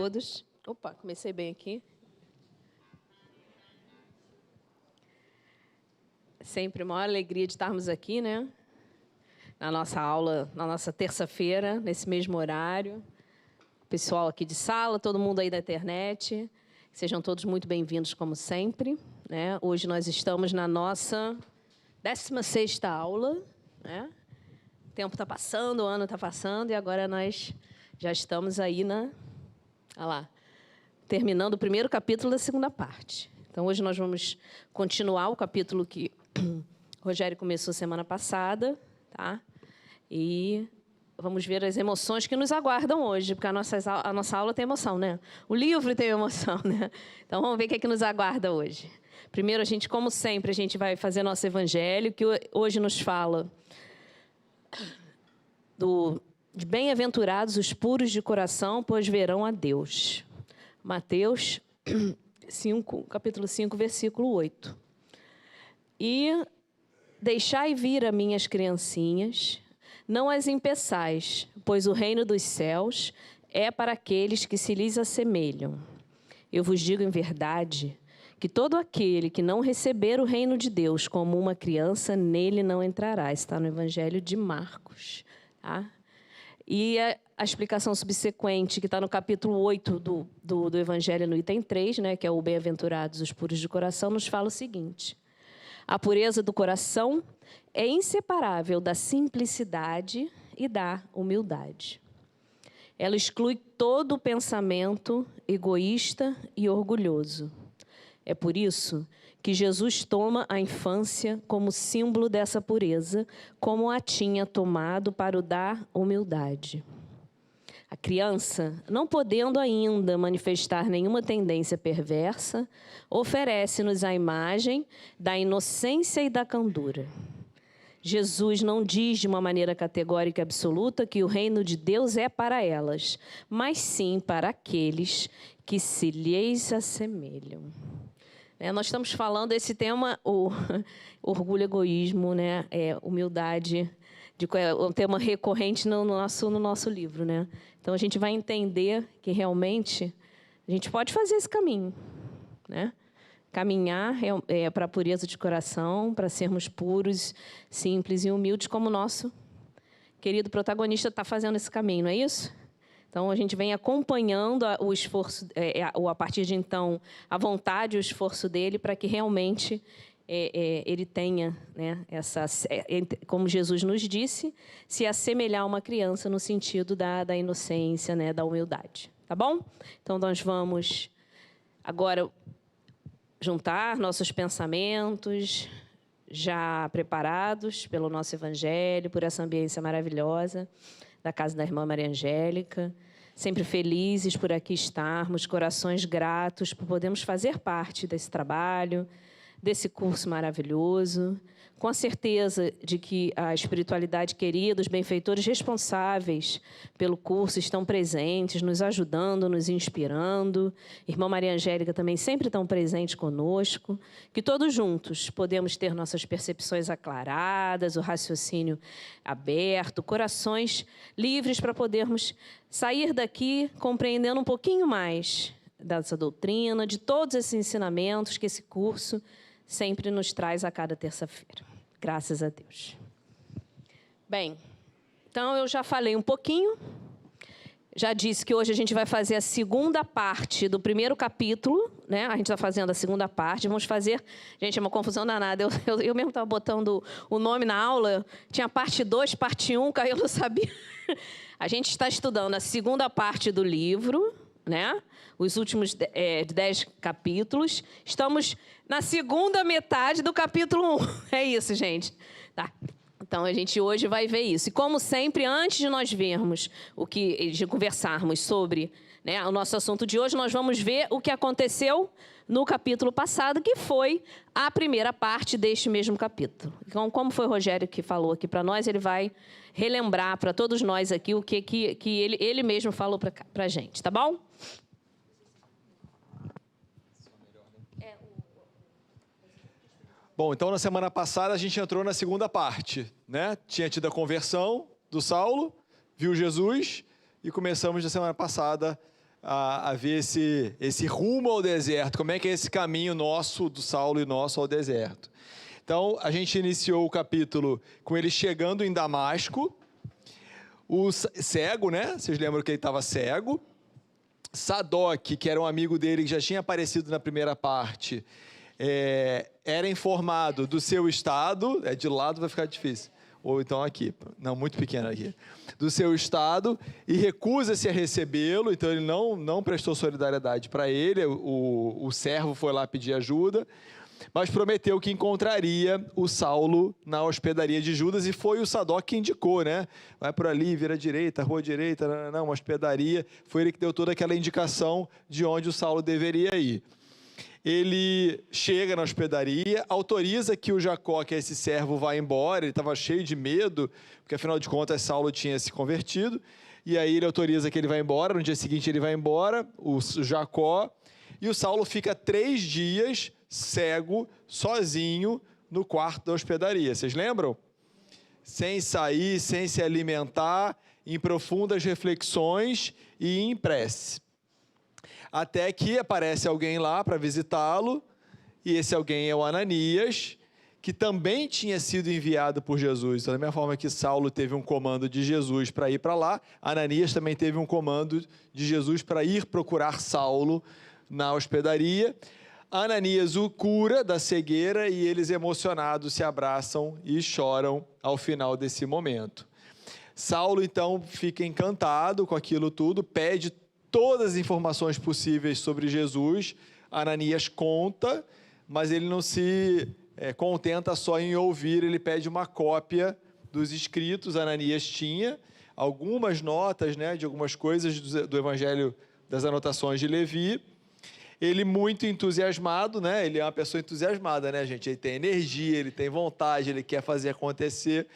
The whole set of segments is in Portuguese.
todos. Opa, comecei bem aqui. Sempre uma alegria de estarmos aqui, né? Na nossa aula, na nossa terça-feira, nesse mesmo horário. Pessoal aqui de sala, todo mundo aí da internet. Sejam todos muito bem-vindos, como sempre, né? Hoje nós estamos na nossa 16ª aula, né? O tempo está passando, o ano está passando, e agora nós já estamos aí olha lá, terminando o primeiro capítulo da segunda parte. Então, hoje nós vamos continuar o capítulo que o Rogério começou semana passada, tá? E vamos ver as emoções que nos aguardam hoje, porque a nossa aula tem emoção, né? O livro tem emoção, né? Então, vamos ver o que é que nos aguarda hoje. Primeiro, como sempre, a gente vai fazer nosso evangelho, que hoje nos fala de bem-aventurados os puros de coração, pois verão a Deus. Mateus 5, capítulo 5, versículo 8. E deixai vir a minhas criancinhas, não as impeçais, pois o reino dos céus é para aqueles que se lhes assemelham. Eu vos digo em verdade que todo aquele que não receber o reino de Deus como uma criança, nele não entrará. Está no Evangelho de Marcos. Tá? E a explicação subsequente, que está no capítulo 8 do Evangelho, no item 3, né, que é o bem-aventurados os puros de coração, nos fala o seguinte: a pureza do coração é inseparável da simplicidade e da humildade. Ela exclui todo o pensamento egoísta e orgulhoso. É por isso que Jesus toma a infância como símbolo dessa pureza, como a tinha tomado para o da humildade. A criança, não podendo ainda manifestar nenhuma tendência perversa, oferece-nos a imagem da inocência e da candura. Jesus não diz de uma maneira categórica e absoluta que o reino de Deus é para elas, mas sim para aqueles que se lhes assemelham. Nós estamos falando desse tema, o orgulho, egoísmo, né? Humildade, um tema recorrente no nosso livro, né? Então, a gente vai entender que realmente a gente pode fazer esse caminho, né? Caminhar para a pureza de coração, para sermos puros, simples e humildes, como o nosso querido protagonista está fazendo esse caminho, não é isso? Então, a gente vem acompanhando o esforço, a partir de então, a vontade e o esforço dele para que realmente ele tenha, né, como Jesus nos disse, se assemelhar a uma criança no sentido da inocência, né, da humildade. Tá bom? Então, nós vamos agora juntar nossos pensamentos, já preparados pelo nosso evangelho, por essa ambiência maravilhosa da casa da irmã Maria Angélica, sempre felizes por aqui estarmos, corações gratos por podermos fazer parte desse trabalho, desse curso maravilhoso, com a certeza de que a espiritualidade querida, os benfeitores responsáveis pelo curso estão presentes, nos ajudando, nos inspirando. Irmã Maria Angélica também sempre tão presente conosco, que todos juntos podemos ter nossas percepções aclaradas, o raciocínio aberto, corações livres para podermos sair daqui compreendendo um pouquinho mais dessa doutrina, de todos esses ensinamentos que esse curso sempre nos traz a cada terça-feira. Graças a Deus. Bem, então eu já falei um pouquinho, já disse que hoje a gente vai fazer a segunda parte do primeiro capítulo, né? A gente está fazendo a segunda parte, vamos fazer... Gente, é uma confusão danada. Eu mesmo estava botando o nome na aula, tinha parte 2, parte 1, eu não sabia. A gente está estudando a segunda parte do livro, né? Os últimos 10 capítulos. Estamos na segunda metade do capítulo 1. É isso, gente. Tá. Então, a gente hoje vai ver isso. E, como sempre, antes de nós vermos de conversarmos sobre, né, o nosso assunto de hoje, nós vamos ver o que aconteceu no capítulo passado, que foi a primeira parte deste mesmo capítulo. Então, como foi o Rogério que falou aqui para nós, ele vai relembrar para todos nós aqui o que ele mesmo falou para a gente, tá bom? Bom, então, na semana passada, a gente entrou na segunda parte, né? Tinha tido a conversão do Saulo, viu Jesus, e começamos na semana passada a ver esse rumo ao deserto, como é que é esse caminho nosso, do Saulo e nosso, ao deserto. Então, a gente iniciou o capítulo com ele chegando em Damasco, o cego, né? Vocês lembram que ele estava cego. Sadoc, que era um amigo dele, que já tinha aparecido na primeira parte, era informado do seu estado, de lado vai ficar difícil, ou então aqui, não, muito pequeno aqui, do seu estado, e recusa-se a recebê-lo, então ele não prestou solidariedade para ele, o servo foi lá pedir ajuda, mas prometeu que encontraria o Saulo na hospedaria de Judas, e foi o Sadoc que indicou, né? Vai por ali, vira à direita, rua direita, uma hospedaria. Foi ele que deu toda aquela indicação de onde o Saulo deveria ir. Ele chega na hospedaria, autoriza que o Jacó, que é esse servo, vá embora. Ele estava cheio de medo, porque afinal de contas Saulo tinha se convertido. E aí ele autoriza que ele vá embora. No dia seguinte ele vai embora, o Jacó, e o Saulo fica 3 dias cego, sozinho, no quarto da hospedaria. Vocês lembram? Sem sair, sem se alimentar, em profundas reflexões e em prece. Até que aparece alguém lá para visitá-lo, e esse alguém é o Ananias, que também tinha sido enviado por Jesus. Da mesma forma que Saulo teve um comando de Jesus para ir para lá, Ananias também teve um comando de Jesus para ir procurar Saulo na hospedaria. Ananias o cura da cegueira e eles, emocionados, se abraçam e choram ao final desse momento. Saulo, então, fica encantado com aquilo tudo, pede todas as informações possíveis sobre Jesus. Ananias conta, mas ele não se contenta só em ouvir, ele pede uma cópia dos escritos. Ananias tinha algumas notas, né, de algumas coisas do Evangelho, das anotações de Levi. Ele muito entusiasmado, né? Ele é uma pessoa entusiasmada, né, gente? Ele tem energia, ele tem vontade, ele quer fazer acontecer.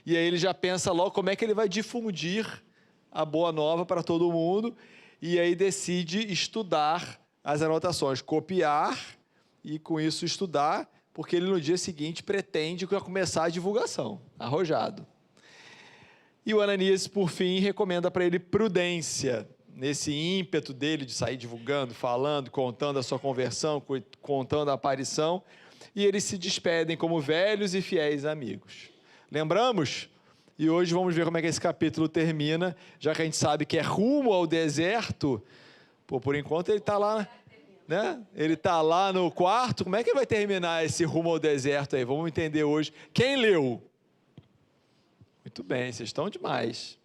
E aí ele já pensa logo como é que ele vai difundir a boa nova para todo mundo. E aí decide estudar as anotações, copiar e com isso estudar, porque ele no dia seguinte pretende começar a divulgação, arrojado. E o Ananias, por fim, recomenda para ele prudência, nesse ímpeto dele de sair divulgando, falando, contando a sua conversão, contando a aparição, e eles se despedem como velhos e fiéis amigos. Lembramos? E hoje vamos ver como é que esse capítulo termina, já que a gente sabe que é rumo ao deserto. Por enquanto ele está lá, né? Ele está lá no quarto. Como é que vai terminar esse rumo ao deserto aí? Vamos entender hoje. Quem leu? Muito bem, vocês estão demais.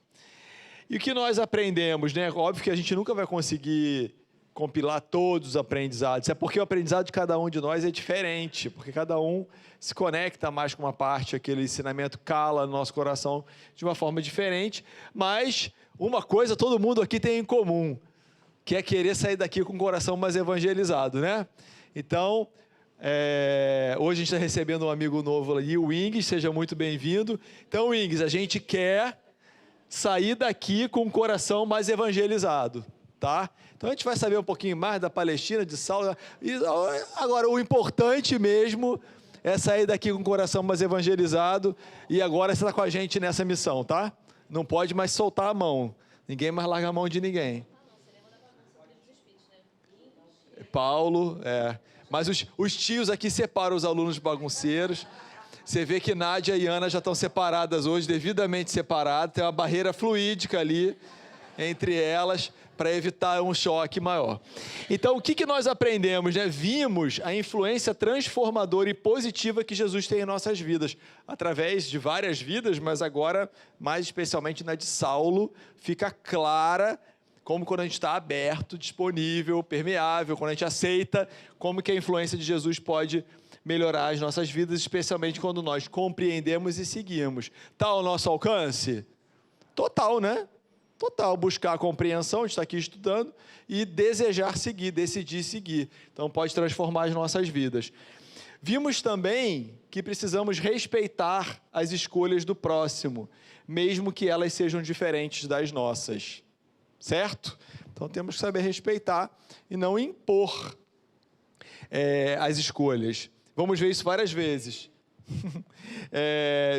E o que nós aprendemos, né? Óbvio que a gente nunca vai conseguir compilar todos os aprendizados. É porque o aprendizado de cada um de nós é diferente, porque cada um se conecta mais com uma parte, aquele ensinamento cala no nosso coração de uma forma diferente, mas uma coisa todo mundo aqui tem em comum, que é querer sair daqui com o coração mais evangelizado, né? Então, hoje a gente está recebendo um amigo novo ali, o Wings, seja muito bem-vindo. Então, Wings, a gente quer sair daqui com o coração mais evangelizado, tá? Então a gente vai saber um pouquinho mais da Palestina, de Saulo. E agora, o importante mesmo é sair daqui com o coração mais evangelizado, e agora você está com a gente nessa missão, tá? Não pode mais soltar a mão, ninguém mais larga a mão de ninguém. Paulo, mas os tios aqui separam os alunos bagunceiros. Você vê que Nádia e Ana já estão separadas hoje, devidamente separadas, tem uma barreira fluídica ali entre elas para evitar um choque maior. Então, o que nós aprendemos, né? Vimos a influência transformadora e positiva que Jesus tem em nossas vidas, através de várias vidas, mas agora, mais especialmente na de Saulo, fica clara como quando a gente está aberto, disponível, permeável, quando a gente aceita, como que a influência de Jesus pode melhorar as nossas vidas, especialmente quando nós compreendemos e seguimos. Está ao nosso alcance? Total, né? Total, buscar a compreensão, a gente está aqui estudando, e desejar seguir, decidir seguir. Então, pode transformar as nossas vidas. Vimos também que precisamos respeitar as escolhas do próximo, mesmo que elas sejam diferentes das nossas. Certo? Então, temos que saber respeitar e não impor as escolhas. Vamos ver isso várias vezes.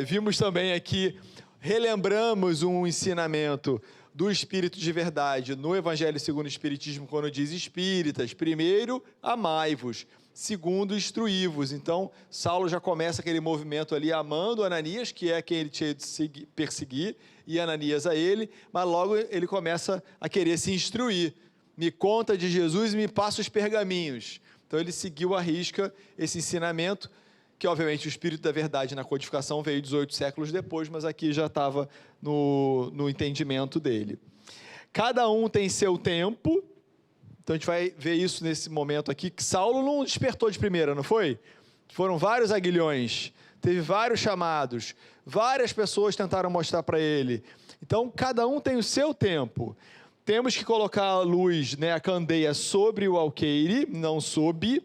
Vimos também aqui, relembramos um ensinamento. do Espírito de verdade no Evangelho segundo o Espiritismo, quando diz espíritas, primeiro, amai-vos, segundo, instruí-vos. Então, Saulo já começa aquele movimento ali amando Ananias, que é quem ele tinha de perseguir, e Ananias a ele, mas logo ele começa a querer se instruir. Me conta de Jesus e me passa os pergaminhos. Então, ele seguiu à risca esse ensinamento, que obviamente o Espírito da Verdade na codificação veio 18 séculos depois, mas aqui já estava no entendimento dele. Cada um tem seu tempo, então a gente vai ver isso nesse momento aqui, que Saulo não despertou de primeira, não foi? Foram vários aguilhões, teve vários chamados, várias pessoas tentaram mostrar para ele. Então, cada um tem o seu tempo. Temos que colocar a luz, né, a candeia sobre o alqueire, não sob,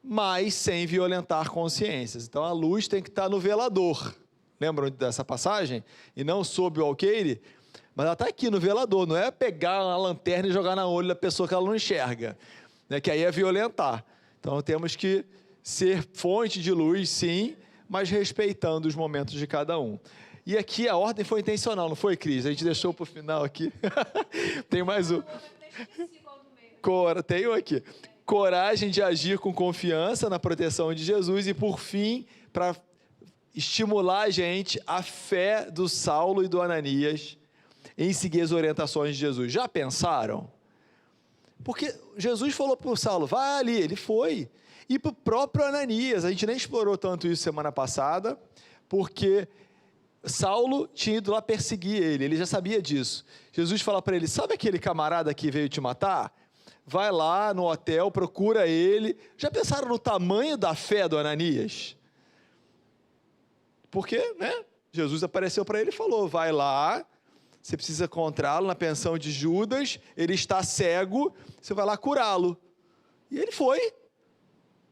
mas sem violentar consciências. Então, a luz tem que estar no velador. Lembram dessa passagem? E não sob o alqueire, mas ela está aqui no velador. Não é pegar a lanterna e jogar no olho da pessoa que ela não enxerga, né? Que aí é violentar. Então, temos que ser fonte de luz, sim, mas respeitando os momentos de cada um. E aqui a ordem foi intencional, não foi, Cris? A gente deixou para o final aqui. Tem mais um. Tenho aqui. Coragem de agir com confiança na proteção de Jesus e, por fim, para estimular a gente, a fé do Saulo e do Ananias em seguir as orientações de Jesus. Já pensaram? Porque Jesus falou para o Saulo, vai ali, ele foi. E para o próprio Ananias, a gente nem explorou tanto isso semana passada, porque Saulo tinha ido lá perseguir ele já sabia disso. Jesus fala para ele, sabe aquele camarada que veio te matar? Vai lá no hotel, procura ele. Já pensaram no tamanho da fé do Ananias? Porque, né? Jesus apareceu para ele e falou, vai lá, você precisa encontrá-lo na pensão de Judas, ele está cego, você vai lá curá-lo. E ele foi.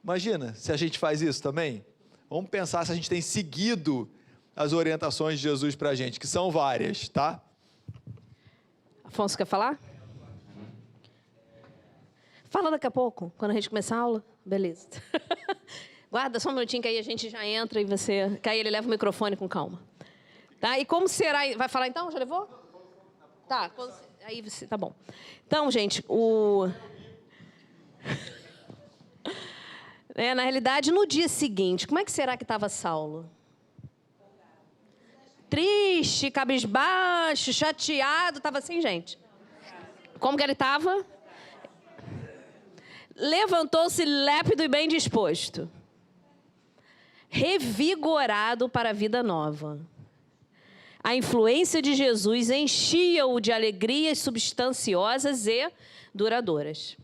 Imagina, se a gente faz isso também. Vamos pensar se a gente tem seguido as orientações de Jesus para a gente, que são várias, tá? Afonso, quer falar? Fala daqui a pouco, quando a gente começar a aula. Beleza. Guarda só um minutinho que aí a gente já entra e você... Que aí ele leva o microfone com calma. Tá? E como será... Vai falar então? Já levou? Tá. Aí você... Tá bom. Então, gente, na realidade, no dia seguinte, como é que será que estava Saulo? Triste, cabisbaixo, chateado, estava assim, gente. Como que ele estava? Levantou-se lépido e bem disposto, revigorado para a vida nova. A influência de Jesus enchia-o de alegrias substanciosas e duradouras.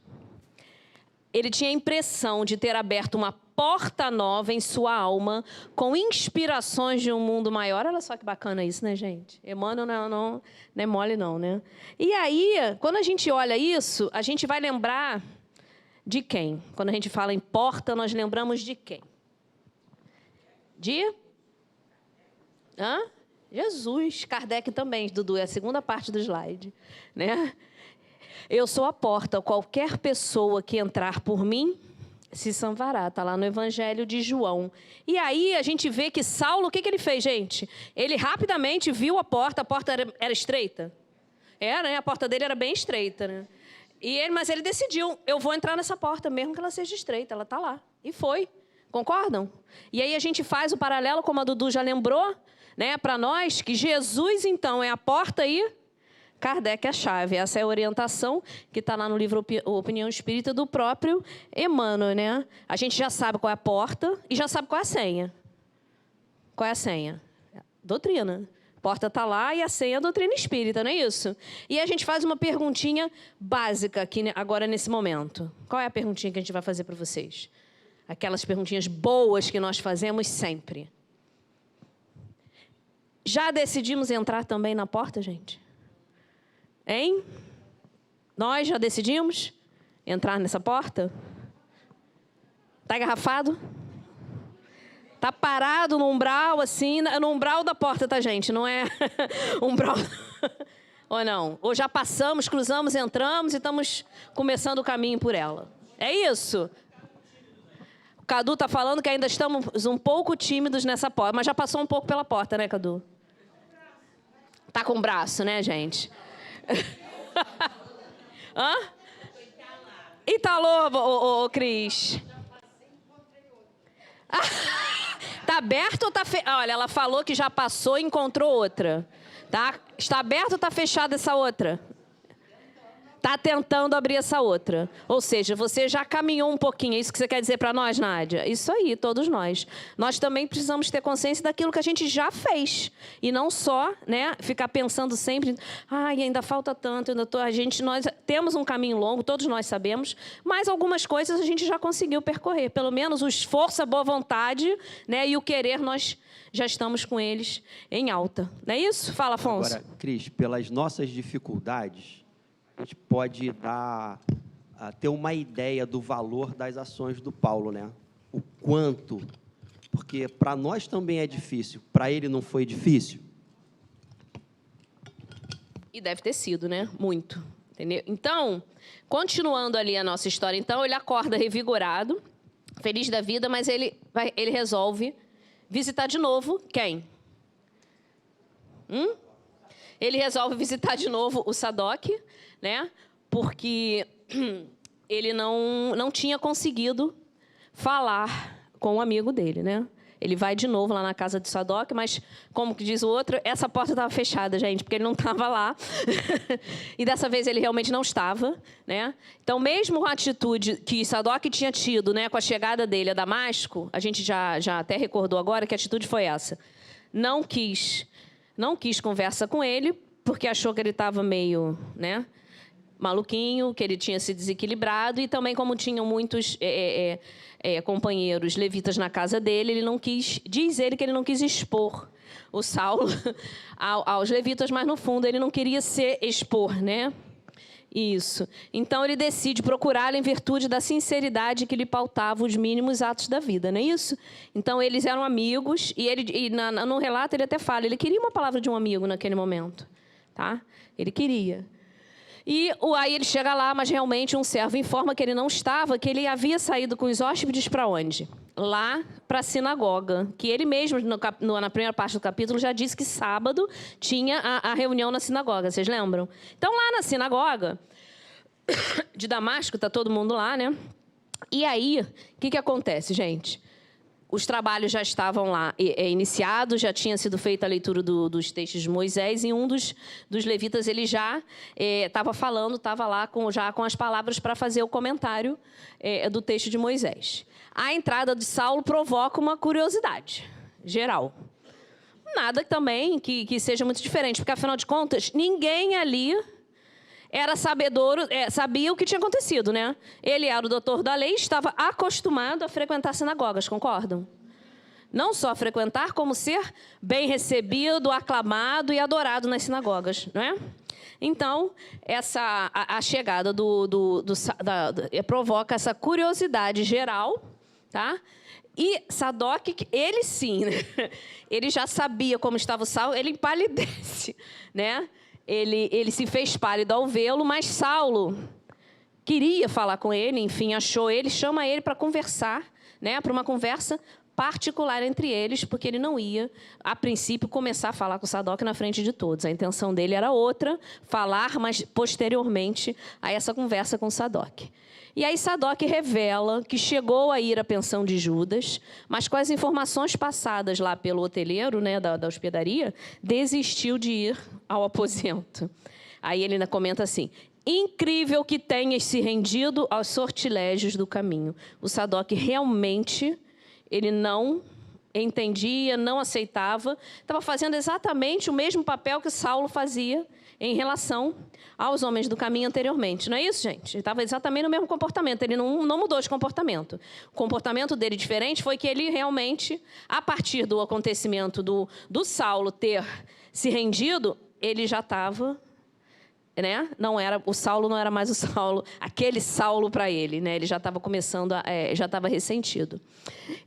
Ele tinha a impressão de ter aberto uma porta nova em sua alma, com inspirações de um mundo maior. Olha só que bacana isso, né, gente? Emmanuel não é mole não, né? E aí, quando a gente olha isso, a gente vai lembrar de quem? Quando a gente fala em porta, nós lembramos de quem? De? Jesus. Kardec também, Dudu, é a segunda parte do slide, né? Eu sou a porta, qualquer pessoa que entrar por mim se salvará. Está lá no Evangelho de João. E aí a gente vê que Saulo, o que ele fez, gente? Ele rapidamente viu a porta era estreita? Era, né? A porta dele era bem estreita, né? Mas ele decidiu, eu vou entrar nessa porta, mesmo que ela seja estreita, ela está lá. E foi. Concordam? E aí a gente faz o paralelo, como a Dudu já lembrou, né, para nós, que Jesus, então, é a porta e Kardec é a chave. Essa é a orientação que está lá no livro Opinião Espírita do próprio Emmanuel, né? A gente já sabe qual é a porta e já sabe qual é a senha. Qual é a senha? Doutrina. A porta está lá e a senha é a doutrina espírita, não é isso? E a gente faz uma perguntinha básica aqui agora nesse momento. Qual é a perguntinha que a gente vai fazer para vocês? Aquelas perguntinhas boas que nós fazemos sempre. Já decidimos entrar também na porta, gente? Hein? Nós já decidimos entrar nessa porta? Está engarrafado? Está parado no umbral, assim, no umbral da porta, tá, gente? Não é umbral... Ou não? Ou já passamos, cruzamos, entramos e estamos começando o caminho por ela. É isso? O Cadu está falando que ainda estamos um pouco tímidos nessa porta, mas já passou um pouco pela porta, né, Cadu? Tá com o braço, né, gente? Hã? Entalou, ô, Cris. Tá aberto ou tá fechado? Olha, ela falou que já passou e encontrou outra. Tá? Está aberto ou tá fechada essa outra? Está tentando abrir essa outra. Ou seja, você já caminhou um pouquinho. É isso que você quer dizer para nós, Nádia? Isso aí, todos nós. Nós também precisamos ter consciência daquilo que a gente já fez. E não só, né, ficar pensando sempre, ai, ainda falta tanto, nós temos um caminho longo, todos nós sabemos, mas algumas coisas a gente já conseguiu percorrer. Pelo menos o esforço, a boa vontade, né, e o querer, nós já estamos com eles em alta. Não é isso? Fala, Afonso. Agora, Cris, pelas nossas dificuldades, a gente pode ter uma ideia do valor das ações do Paulo, né? O quanto, porque para nós também é difícil, para ele não foi difícil? E deve ter sido, né? Muito. Entendeu? Então, continuando ali a nossa história, então, ele acorda revigorado, feliz da vida, mas ele resolve visitar de novo quem? Ele resolve visitar de novo o Sadoc, né? Porque ele não tinha conseguido falar com o amigo dele, né? Ele vai de novo lá na casa do Sadoc, mas, como que diz o outro, essa porta estava fechada, gente, porque ele não estava lá. E dessa vez ele realmente não estava, né? Então, mesmo com a atitude que Sadoc tinha tido, né, com a chegada dele a Damasco, a gente já até recordou agora que a atitude foi essa. Não quis conversa com ele, porque achou que ele estava meio, né, maluquinho, que ele tinha se desequilibrado, e também, como tinham muitos companheiros levitas na casa dele, ele não quis, diz ele que ele não quis expor o Saulo aos levitas, mas, no fundo, ele não queria se expor, né? Isso. Então, ele decide procurá-lo em virtude da sinceridade que lhe pautava os mínimos atos da vida, não é isso? Então, eles eram amigos, e no relato ele até fala, ele queria uma palavra de um amigo naquele momento, tá? Ele queria. E aí ele chega lá, mas realmente um servo informa que ele não estava, que ele havia saído com os hóspedes para onde? Lá para a sinagoga, que ele mesmo, na primeira parte do capítulo, já disse que sábado tinha a reunião na sinagoga, vocês lembram? Então, lá na sinagoga de Damasco, está todo mundo lá, né? E aí, o que acontece, gente? Os trabalhos já estavam lá iniciados, já tinha sido feita a leitura dos textos de Moisés, e um dos levitas ele já estava lá com as palavras para fazer o comentário do texto de Moisés. A entrada de Saulo provoca uma curiosidade geral. Nada também que seja muito diferente, porque, afinal de contas, ninguém ali era sabedor, sabia o que tinha acontecido, né? Ele era o doutor da lei, estava acostumado a frequentar sinagogas, concordam? Não só frequentar, como ser bem recebido, aclamado e adorado nas sinagogas, não é? Então, a chegada provoca essa curiosidade geral, tá? E Sadoc, ele sim, né? Ele já sabia como estava o Saulo, ele empalidece, né? Ele se fez pálido ao vê-lo, mas Saulo queria falar com ele, enfim, achou ele, chama ele para conversar, né, para uma conversa particular entre eles, porque ele não ia, a princípio, começar a falar com Sadoc na frente de todos. A intenção dele era outra, falar, mas posteriormente a essa conversa com Sadoc. E aí Sadoc revela que chegou a ir à pensão de Judas, mas com as informações passadas lá pelo hoteleiro, né, da hospedaria, desistiu de ir ao aposento. Aí ele ainda comenta assim: incrível que tenhas se rendido aos sortilégios do caminho. O Sadoc realmente ele não entendia, não aceitava, estava fazendo exatamente o mesmo papel que Saulo fazia em relação aos homens do caminho anteriormente. Não é isso, gente? Ele estava exatamente no mesmo comportamento, ele não mudou de comportamento. O comportamento dele diferente foi que ele realmente, a partir do acontecimento do Saulo ter se rendido, ele já estava, né? O Saulo não era mais o Saulo, aquele Saulo para ele, né? Ele já estava começando, já estava ressentido.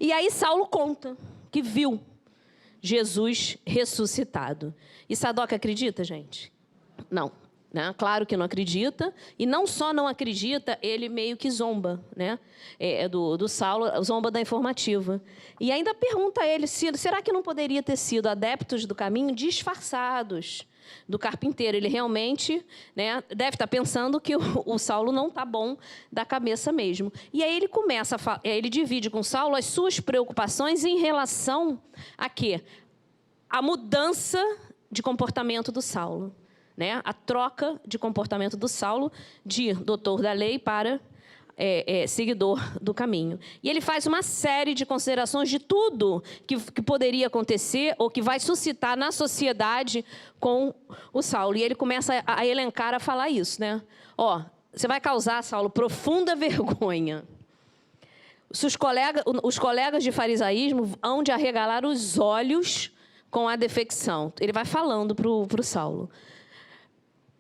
E aí Saulo conta que viu Jesus ressuscitado. E Sadoc acredita, gente? Não. né? Claro que não acredita, e não só não acredita, ele meio que zomba, né? Do Saulo, zomba da informativa. E ainda pergunta a ele, será que não poderia ter sido adeptos do caminho disfarçados do carpinteiro? Ele realmente, né, deve estar pensando que o Saulo não está bom da cabeça mesmo. E aí ele começa ele divide com Saulo as suas preocupações em relação a quê? A mudança de comportamento do Saulo, né? A troca de comportamento do Saulo de doutor da lei para seguidor do caminho. E ele faz uma série de considerações de tudo que poderia acontecer ou que vai suscitar na sociedade com o Saulo. E ele começa a elencar, a falar isso, né? Ó, você vai causar, Saulo, profunda vergonha. Os colegas de farisaísmo hão de arregalar os olhos com a defecção. Ele vai falando para o Saulo.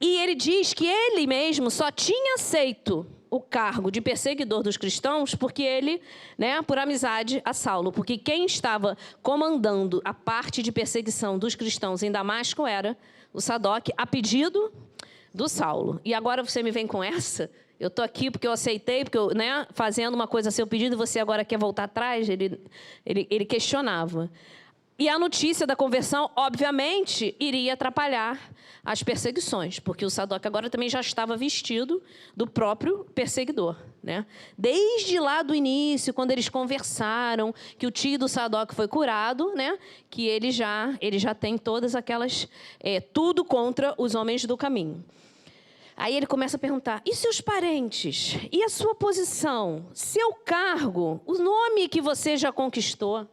E ele diz que ele mesmo só tinha aceito o cargo de perseguidor dos cristãos porque ele, né, por amizade a Saulo. Porque quem estava comandando a parte de perseguição dos cristãos em Damasco era o Sadoc, a pedido do Saulo. E agora você me vem com essa? Eu estou aqui porque eu aceitei, porque eu, né, fazendo uma coisa a seu pedido, e você agora quer voltar atrás? Ele questionava. E a notícia da conversão, obviamente, iria atrapalhar as perseguições, porque o Sadoc agora também já estava vestido do próprio perseguidor, né? Desde lá do início, quando eles conversaram, que o tio do Sadoc foi curado, né? Que ele já tem todas aquelas... tudo contra os homens do caminho. Aí ele começa a perguntar, e seus parentes? E a sua posição? Seu cargo? O nome que você já conquistou?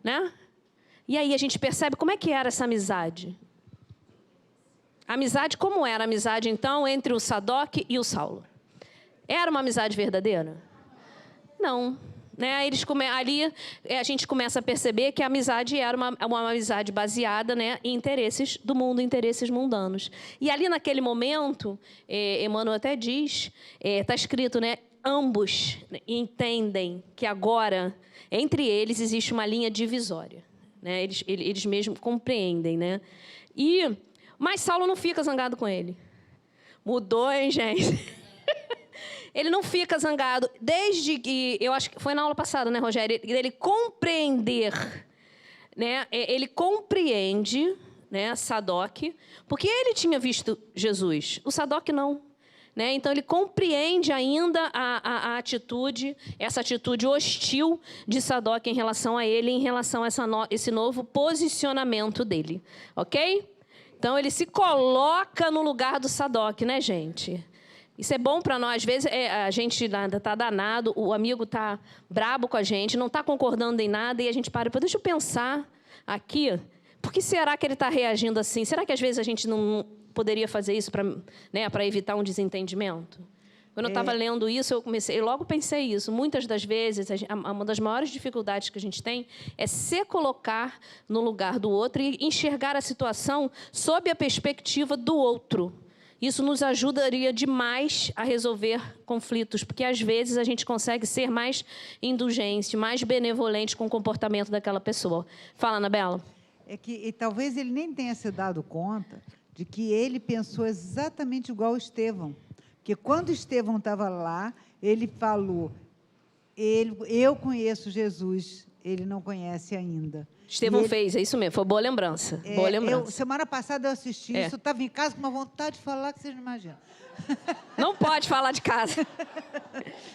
Né? E aí a gente percebe como é que era essa amizade. A amizade, como era a amizade, então, entre o Sadoc e o Saulo? Era uma amizade verdadeira? Não. Né? Ali a gente começa a perceber que a amizade era uma amizade baseada, né, em interesses do mundo, interesses mundanos. E ali naquele momento, Emmanuel até diz, está escrito, né, ambos entendem que agora, entre eles, existe uma linha divisória. Né? Eles mesmos compreendem, né? Mas Saulo não fica zangado com ele. Mudou, hein, gente? Ele não fica zangado. Desde que... Eu acho que foi na aula passada, né, Rogério? Ele compreender, né? Ele compreende, né, Sadoc, porque ele tinha visto Jesus. O Sadoc não. Né? Então, ele compreende ainda a atitude, essa atitude hostil de Sadoc em relação a ele, em relação a esse novo posicionamento dele. Ok? Então, ele se coloca no lugar do Sadoc, né, gente? Isso é bom para nós. Às vezes, a gente está danado, o amigo está brabo com a gente, não está concordando em nada, e a gente para, deixa eu pensar aqui, por que será que ele está reagindo assim? Será que, às vezes, a gente não poderia fazer isso para, né, para evitar um desentendimento? Quando eu estava lendo isso, eu logo pensei isso. Muitas das vezes, uma das maiores dificuldades que a gente tem é se colocar no lugar do outro e enxergar a situação sob a perspectiva do outro. Isso nos ajudaria demais a resolver conflitos, porque, às vezes, a gente consegue ser mais indulgente, mais benevolente com o comportamento daquela pessoa. Fala, Anabela. E talvez ele nem tenha se dado conta de que ele pensou exatamente igual Estevão. Porque quando Estevão estava lá, ele falou, eu conheço Jesus, ele não conhece ainda. Estevão fez, é isso mesmo, foi boa lembrança. Boa lembrança. Semana passada eu assisti isso, eu estava em casa com uma vontade de falar que vocês não imaginam. Não pode falar de casa.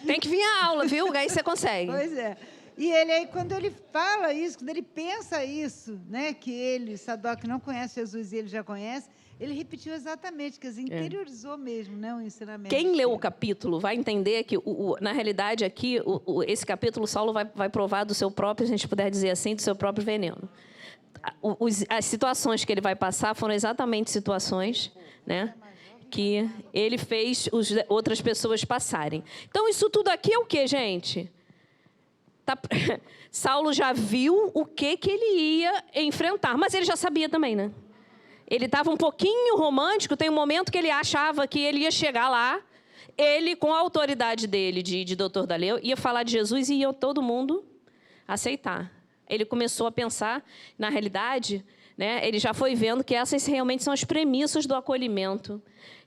Tem que vir à aula, viu? Aí você consegue. Pois é. E ele aí, quando ele fala isso, quando ele pensa isso, né, que Sadoc não conhece Jesus e ele já conhece, ele repetiu exatamente, quer dizer, interiorizou mesmo, né, o ensinamento. Quem leu o capítulo vai entender que, na realidade, aqui, esse capítulo, Saulo vai provar do seu próprio, se a gente puder dizer assim, do seu próprio veneno. As situações que ele vai passar foram exatamente situações, né, que ele fez outras pessoas passarem. Então, isso tudo aqui é o quê, gente? Saulo já viu o que ele ia enfrentar, mas ele já sabia também, né? Ele estava um pouquinho romântico, tem um momento que ele achava que ele ia chegar lá, ele, com a autoridade dele de doutor da lei, ia falar de Jesus e ia todo mundo aceitar. Ele começou a pensar, na realidade, né, ele já foi vendo que essas realmente são as premissas do acolhimento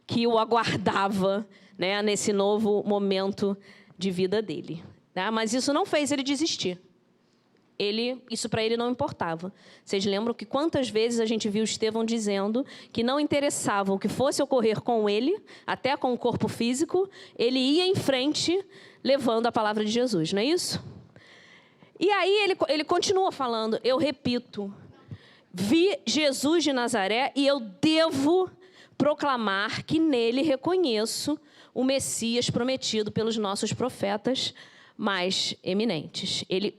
que o aguardava, né, nesse novo momento de vida dele. Tá? Mas isso não fez ele desistir. Isso para ele não importava. Vocês lembram que quantas vezes a gente viu Estevão dizendo que não interessava o que fosse ocorrer com ele, até com o corpo físico, ele ia em frente levando a palavra de Jesus, não é isso? E aí ele continua falando, eu repito, vi Jesus de Nazaré e eu devo proclamar que nele reconheço o Messias prometido pelos nossos profetas mais eminentes. Ele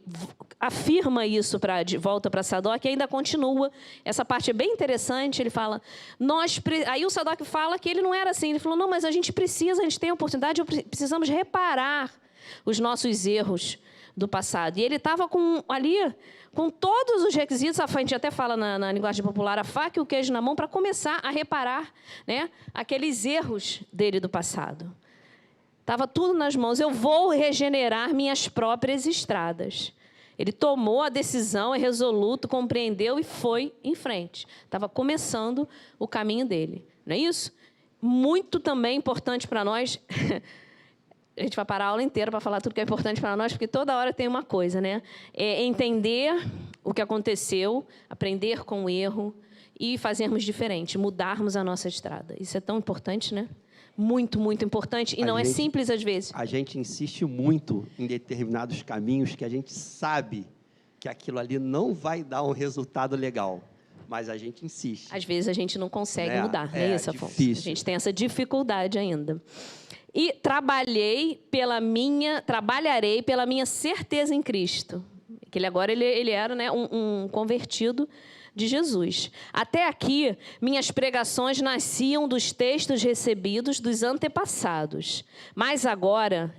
afirma isso de volta para Sadoc e ainda continua. Essa parte é bem interessante. Ele fala, aí o Sadoc fala que ele não era assim. Ele falou, não, mas a gente tem a oportunidade, precisamos reparar os nossos erros do passado. E ele estava ali com todos os requisitos, a gente até fala na linguagem popular, a faca e o queijo na mão, para começar a reparar, né, aqueles erros dele do passado. Estava tudo nas mãos. Eu vou regenerar minhas próprias estradas. Ele tomou a decisão, é resoluto, compreendeu e foi em frente. Estava começando o caminho dele. Não é isso? Muito também importante para nós. A gente vai parar a aula inteira para falar tudo que é importante para nós, porque toda hora tem uma coisa, né? É entender o que aconteceu, aprender com o erro e fazermos diferente, mudarmos a nossa estrada. Isso é tão importante, né? Muito, muito importante. E não é simples às vezes. A gente insiste muito em determinados caminhos que a gente sabe que aquilo ali não vai dar um resultado legal. Mas a gente insiste. Às vezes a gente não consegue mudar, não é isso, Afonso? Difícil. A gente tem essa dificuldade ainda. E trabalharei pela minha certeza em Cristo. Que ele agora ele era, né, um convertido de Jesus. Até aqui, minhas pregações nasciam dos textos recebidos dos antepassados. Mas agora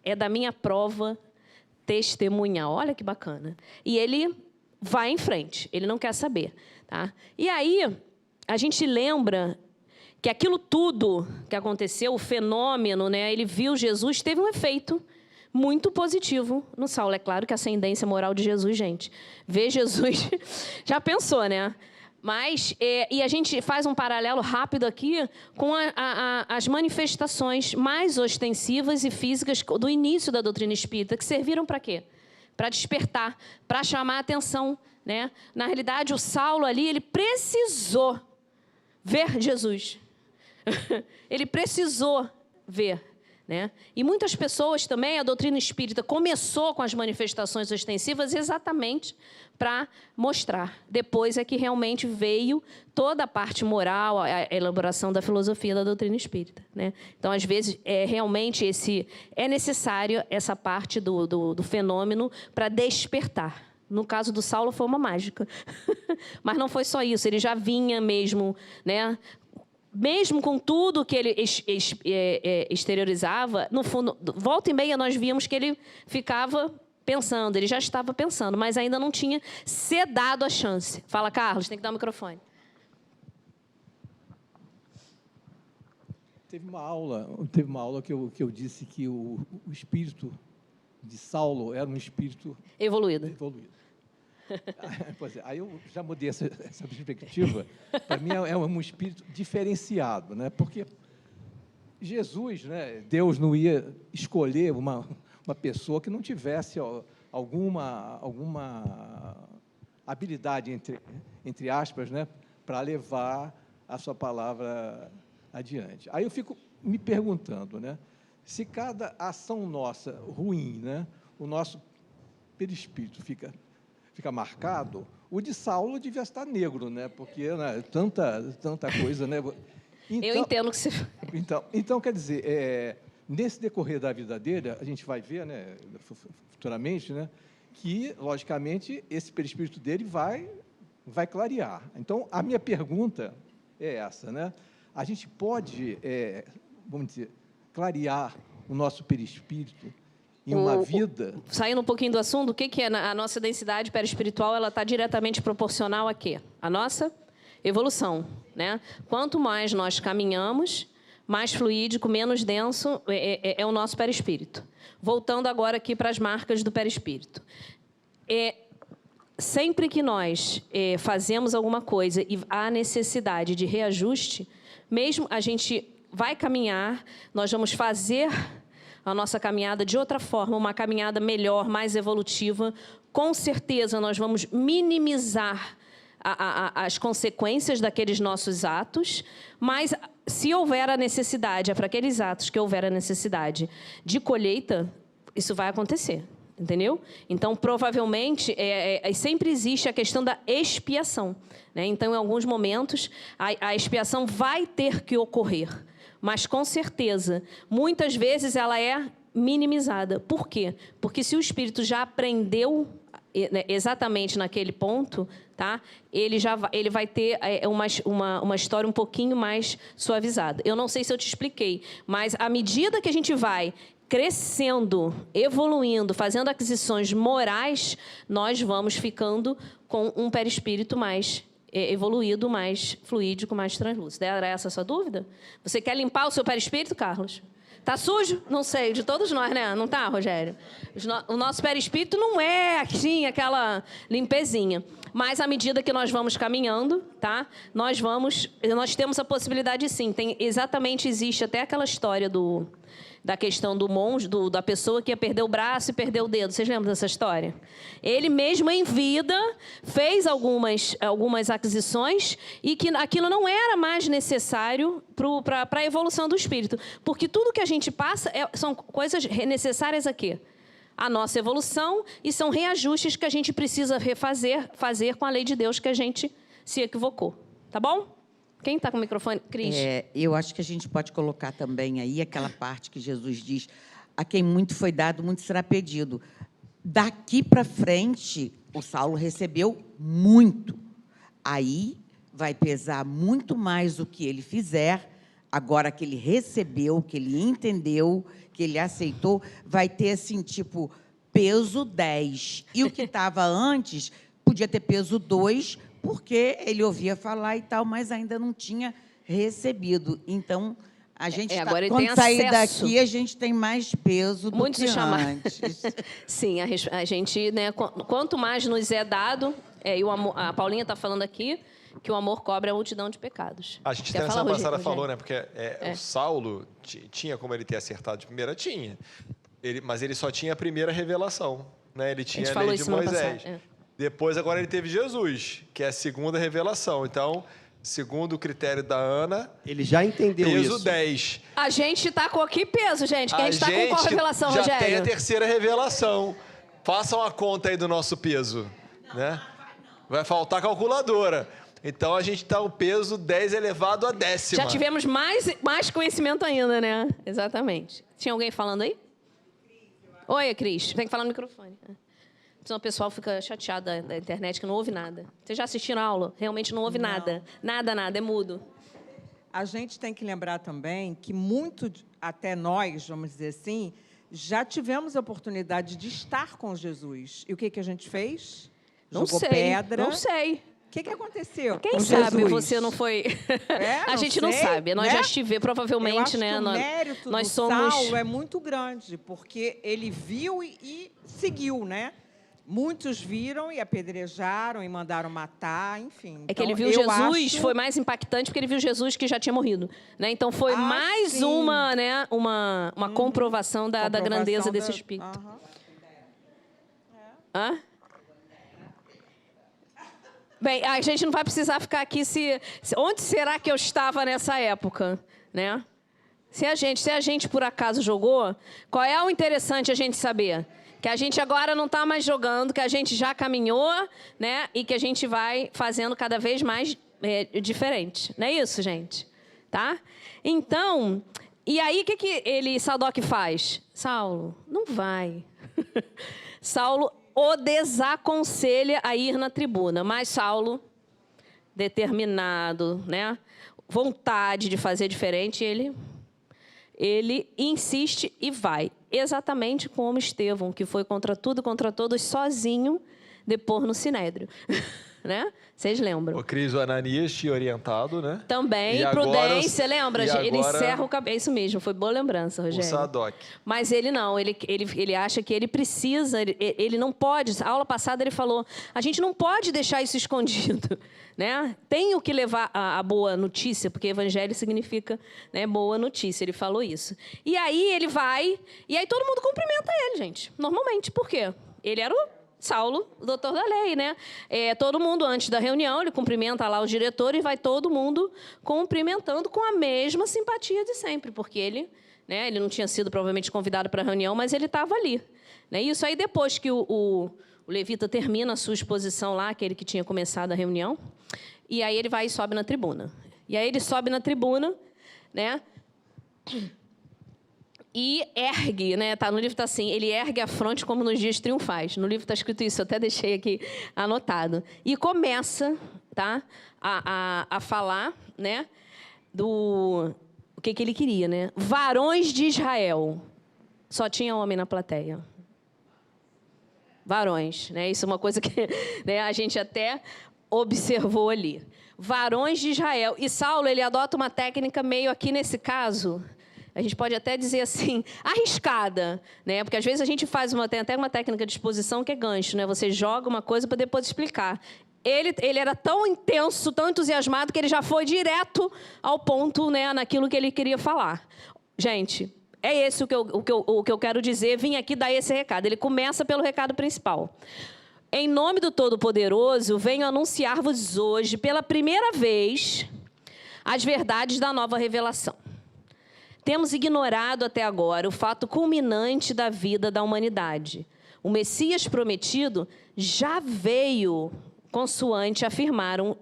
é da minha prova testemunhal. Olha que bacana. E ele vai em frente. Ele não quer saber. Tá? E aí, a gente lembra que aquilo tudo que aconteceu, o fenômeno, né, ele viu Jesus, teve um efeito muito positivo no Saulo. É claro que a ascendência moral de Jesus, gente, ver Jesus, já pensou, né? Mas, e a gente faz um paralelo rápido aqui com as manifestações mais ostensivas e físicas do início da doutrina espírita, que serviram para quê? Para despertar, para chamar a atenção, né? Na realidade, o Saulo ali, ele precisou ver Jesus. Ele precisou ver, né? E muitas pessoas também, a doutrina espírita começou com as manifestações ostensivas exatamente para mostrar. Depois é que realmente veio toda a parte moral, a elaboração da filosofia da doutrina espírita, né? Então, às vezes, realmente é necessário essa parte do fenômeno para despertar. No caso do Saulo, foi uma mágica. Mas não foi só isso, ele já vinha mesmo, né? Mesmo com tudo que ele exteriorizava, no fundo, volta e meia nós víamos que ele ficava pensando, ele já estava pensando, mas ainda não tinha se dado a chance. Fala, Carlos, tem que dar o microfone. Teve uma aula que eu disse que o espírito de Saulo era um espírito evoluído. Pois é, aí eu já mudei essa perspectiva. Para mim é um espírito diferenciado, né? Porque Jesus, né, Deus não ia escolher uma pessoa que não tivesse alguma habilidade, entre aspas, né, para levar a sua palavra adiante. Aí eu fico me perguntando, né, se cada ação nossa ruim, né, o nosso perispírito fica marcado, o de Saulo devia estar negro, né? Porque, né, tanta coisa, né? Então, eu entendo que você... Então, quer dizer, nesse decorrer da vida dele, a gente vai ver, né, futuramente, né, que, logicamente, esse perispírito dele vai clarear. Então, a minha pergunta é essa, né? A gente pode, vamos dizer, clarear o nosso perispírito em uma vida... Saindo um pouquinho do assunto, o que é a nossa densidade perispiritual? Ela está diretamente proporcional a quê? A nossa evolução, né? Quanto mais nós caminhamos, mais fluídico, menos denso é o nosso perispírito. Voltando agora aqui para as marcas do perispírito. sempre que nós fazemos alguma coisa e há necessidade de reajuste, mesmo a gente vai caminhar, nós vamos fazer a nossa caminhada de outra forma, uma caminhada melhor, mais evolutiva. Com certeza, nós vamos minimizar as consequências daqueles nossos atos, mas se houver a necessidade, é para aqueles atos que houver a necessidade de colheita, isso vai acontecer, entendeu? Então, provavelmente, sempre existe a questão da expiação, né? Então, em alguns momentos, a expiação vai ter que ocorrer, mas, com certeza, muitas vezes ela é minimizada. Por quê? Porque se o espírito já aprendeu exatamente naquele ponto, tá? Ele vai ter uma história um pouquinho mais suavizada. Eu não sei se eu te expliquei, mas à medida que a gente vai crescendo, evoluindo, fazendo aquisições morais, nós vamos ficando com um perispírito mais evoluído, mais fluídico, mais translúcido. Era essa a sua dúvida? Você quer limpar o seu perispírito, Carlos? Tá sujo? Não sei, de todos nós, né? Não tá, Rogério? O nosso perispírito não é assim, aquela limpezinha. Mas, à medida que nós vamos caminhando, tá? Nós temos a possibilidade, sim. Existe até aquela história da questão do monge, da pessoa que ia perder o braço e perder o dedo. Vocês lembram dessa história? Ele mesmo, em vida, fez algumas aquisições e que aquilo não era mais necessário para a evolução do espírito. Porque tudo que a gente passa são coisas necessárias a quê? A nossa evolução, e são reajustes que a gente precisa fazer com a lei de Deus que a gente se equivocou. Tá bom? Quem está com o microfone? Cris. Eu acho que a gente pode colocar também aí aquela parte que Jesus diz: a quem muito foi dado, muito será pedido. Daqui para frente, o Saulo recebeu muito. Aí vai pesar muito mais o que ele fizer. Agora que ele recebeu, que ele entendeu, que ele aceitou, vai ter, assim, tipo, peso 10. E o que estava antes podia ter peso 2, porque ele ouvia falar e tal, mas ainda não tinha recebido. Então, a gente quando sair daqui, a gente tem mais peso do que antes. Sim, a gente, né, quanto mais nos é dado, e a Paulinha está falando aqui, que o amor cobre a multidão de pecados. A gente, na semana passada, falou, né? Porque o Saulo tinha como ele ter acertado de primeira? Tinha. Mas ele só tinha a primeira revelação, né? Ele tinha a lei de Moisés. Depois, agora, ele teve Jesus, que é a segunda revelação. Então, segundo o critério da Ana... Ele já entendeu isso. Peso 10. A gente está com que peso, gente? Que a gente está com qual revelação, já Rogério? Tem a terceira revelação. Façam a conta aí do nosso peso, né? Vai faltar calculadora. Então, a gente está o peso 10 elevado a 10ª. Já tivemos mais conhecimento ainda, né? Exatamente. Tinha alguém falando aí? Oi, Cris. Tem que falar no microfone. Senão o pessoal fica chateado da internet, que não ouve nada. Vocês já assistiram a aula? Realmente não ouve nada. Nada, é mudo. A gente tem que lembrar também que até nós, vamos dizer assim, já tivemos a oportunidade de estar com Jesus. E o que a gente fez? Jogou pedra. Não sei. O que aconteceu? Quem sabe você não foi... a gente não sabe. Nós já estivemos, provavelmente, eu acho né? Que o mérito do Saulo é muito grande, porque ele viu e seguiu, né? Muitos viram e apedrejaram e mandaram matar, enfim. É que ele viu Jesus, foi mais impactante porque ele viu Jesus que já tinha morrido, né? Então foi mais uma, né, uma comprovação da grandeza desse espírito. Hã? Bem, a gente não vai precisar ficar aqui onde será que eu estava nessa época, né? Se a gente por acaso jogou, qual é o interessante a gente saber? Que a gente agora não está mais jogando, que a gente já caminhou, né? E que a gente vai fazendo cada vez mais diferente. Não é isso, gente? Tá? Então, e aí o que Sadoc faz? Saulo, não vai. Saulo o desaconselha a ir na tribuna, mas Saulo, determinado, né? Vontade de fazer diferente, ele insiste e vai. Exatamente como Estevão, que foi contra tudo e contra todos, sozinho, depor no Sinédrio. né? Vocês lembram? O Cris, o Ananias tinha orientado, né? Também, E agora prudência, lembra? e Ele agora encerra o cabelo. É isso mesmo, foi boa lembrança, O Rogério. Sadoc. Mas ele não, ele acha que ele precisa, ele não pode. A aula passada ele falou, a gente não pode deixar isso escondido, né? Tenho que levar a boa notícia, porque evangelho significa, né, boa notícia, ele falou isso. E aí ele vai, e aí todo mundo cumprimenta ele, gente, normalmente. Por quê? Ele era o Saulo, o doutor da lei, né? Todo mundo, antes da reunião, ele cumprimenta lá os diretores e vai todo mundo cumprimentando com a mesma simpatia de sempre, porque ele, né, ele não tinha sido provavelmente convidado para a reunião, mas ele estava ali. Né? Isso aí, depois que o levita termina a sua exposição lá, aquele que tinha começado a reunião, e aí ele vai e sobe na tribuna. E aí ele sobe na tribuna, né? E ergue, né? Tá, no livro está assim, ele ergue a fronte como nos dias triunfais. No livro está escrito isso, eu até deixei aqui anotado. E começa, tá, a falar, né, do o que ele queria, né? Varões de Israel. Só tinha homem na plateia. Varões, né? Isso é uma coisa que, né, a gente até observou ali. Varões de Israel. E Saulo, ele adota uma técnica meio aqui nesse caso, a gente pode até dizer assim, arriscada, né? Porque às vezes a gente tem até uma técnica de exposição que é gancho, né? Você joga uma coisa para depois explicar. Ele era tão intenso, tão entusiasmado, que ele já foi direto ao ponto, né, naquilo que ele queria falar. Gente, é esse o que eu quero dizer, vim aqui dar esse recado. Ele começa pelo recado principal. Em nome do Todo-Poderoso, venho anunciar-vos hoje, pela primeira vez, as verdades da nova revelação. Temos ignorado até agora o fato culminante da vida da humanidade. O Messias prometido já veio, consoante afirmaram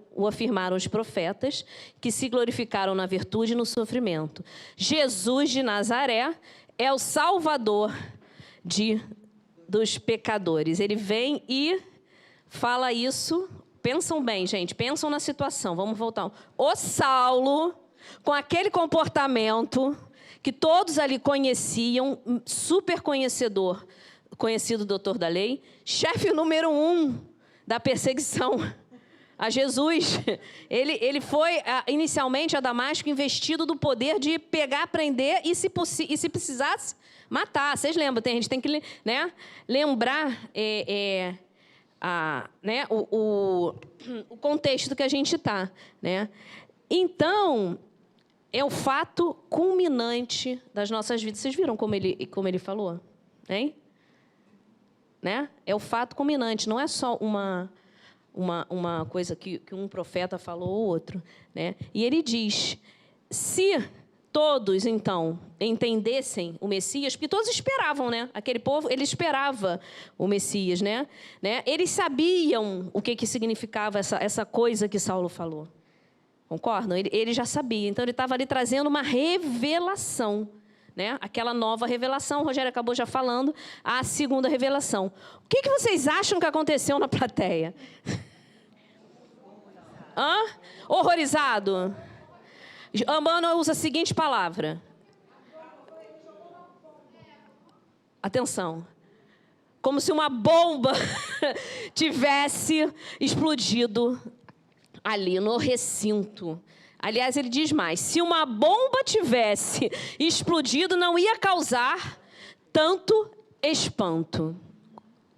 os profetas, que se glorificaram na virtude e no sofrimento. Jesus de Nazaré é o Salvador dos pecadores. Ele vem e fala isso. Pensam bem, gente, pensam na situação. Vamos voltar. O Saulo, com aquele comportamento que todos ali conheciam, super conhecido doutor da lei, chefe número 1 da perseguição a Jesus. Ele foi, inicialmente, a Damasco, investido do poder de pegar, prender e, se precisasse, matar. Vocês lembram? A gente tem que, né, lembrar né, o contexto que a gente está. Né? Então, é o fato culminante das nossas vidas. Vocês viram como ele falou? Hein? Né? É o fato culminante, não é só uma coisa que um profeta falou ou outro. Né? E ele diz, se todos, então, entendessem o Messias, porque todos esperavam, né? Aquele povo, ele esperava o Messias, né? Eles sabiam o que significava essa coisa que Saulo falou. Concordam? Ele já sabia. Então, ele estava ali trazendo uma revelação, né? Aquela nova revelação. O Rogério acabou já falando, a segunda revelação. O que vocês acham que aconteceu na plateia? Hã? Horrorizado? Emmanuel usa a seguinte palavra. Atenção. Como se uma bomba tivesse explodido ali no recinto. Aliás, ele diz mais, se uma bomba tivesse explodido, não ia causar tanto espanto.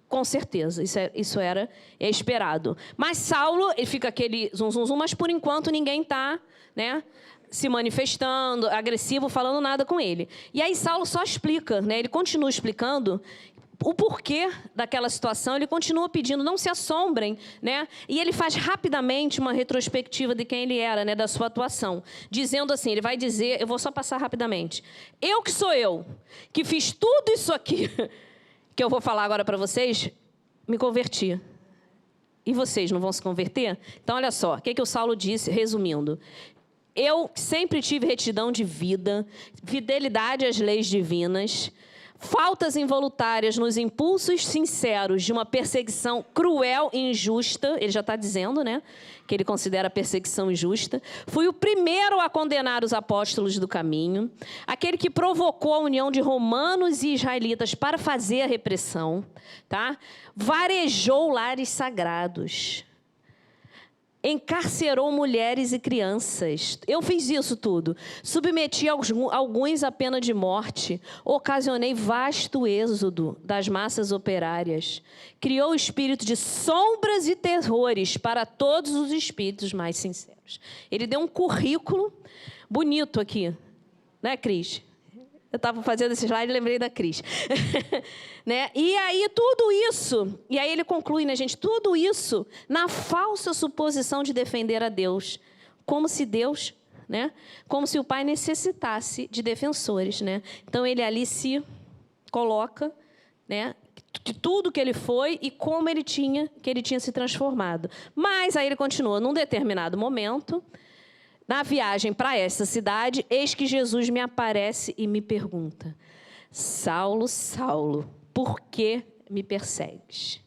Com certeza, isso era esperado. Mas Saulo, ele fica aquele zum, zum, zum, mas por enquanto ninguém está, né, se manifestando, agressivo, falando nada com ele. E aí Saulo só explica, né, ele continua explicando o porquê daquela situação, ele continua pedindo, não se assombrem, né? E ele faz rapidamente uma retrospectiva de quem ele era, né, da sua atuação, dizendo assim, ele vai dizer, eu vou só passar rapidamente, eu que sou eu, que fiz tudo isso aqui, que eu vou falar agora para vocês, me converti. E vocês não vão se converter? Então, olha só, o que o Saulo disse, resumindo. Eu sempre tive retidão de vida, fidelidade às leis divinas, faltas involuntárias nos impulsos sinceros de uma perseguição cruel e injusta, ele já está dizendo, né, que ele considera a perseguição injusta. Fui o primeiro a condenar os apóstolos do caminho, aquele que provocou a união de romanos e israelitas para fazer a repressão, tá? Varejou lares sagrados. encarcerou mulheres e crianças. Eu fiz isso tudo. Submeti alguns à pena de morte. Ocasionei vasto êxodo das massas operárias. Criou o espírito de sombras e terrores para todos os espíritos mais sinceros. Ele deu um currículo bonito aqui. Né, Cris? Eu estava fazendo esse slide e lembrei da Cris. Né? E aí, tudo isso, e aí ele conclui, né, gente? Tudo isso na falsa suposição de defender a Deus. Como se Deus, né? Como se o Pai necessitasse de defensores, né? Então, ele ali se coloca, né? De tudo que ele foi e como ele tinha se transformado. Mas aí ele continua, num determinado momento... Na viagem para essa cidade, eis que Jesus me aparece e me pergunta: Saulo, Saulo, por que me persegues?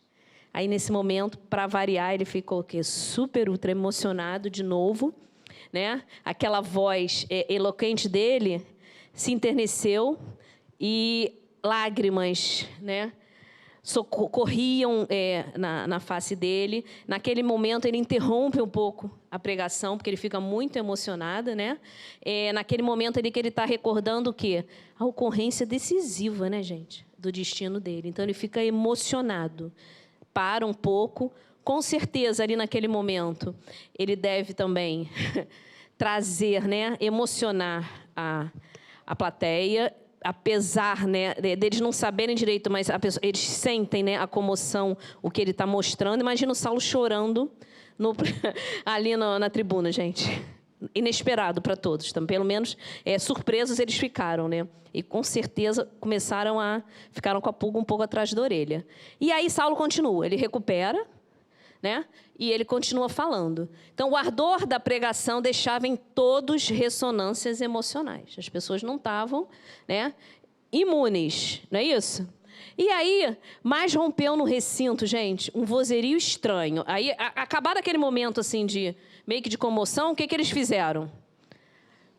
Aí, nesse momento, para variar, ele ficou o quê? Super, ultra emocionado de novo, né? Aquela voz eloquente dele se enterneceu e lágrimas, né? Corriam na face dele. Naquele momento, ele interrompe um pouco a pregação, porque ele fica muito emocionado, né? Naquele momento ali que ele está recordando o quê? A ocorrência decisiva, né, gente? Do destino dele. Então, ele fica emocionado. Para um pouco. Com certeza, ali naquele momento, ele deve também trazer, né? Emocionar a plateia. Apesar, né, deles não saberem direito, mas eles sentem, né, a comoção, o que ele está mostrando. Imagina o Saulo chorando ali na tribuna, gente. Inesperado para todos. Então, pelo menos, surpresos eles ficaram, né? E, com certeza, ficaram com a pulga um pouco atrás da orelha. E aí, Saulo continua. Ele recupera, né? E ele continua falando. Então, o ardor da pregação deixava em todos ressonâncias emocionais. As pessoas não estavam, né, imunes, não é isso? E aí, mais rompeu no recinto, gente, um vozerio estranho. Aí, acabado aquele momento assim meio que de comoção, o que eles fizeram?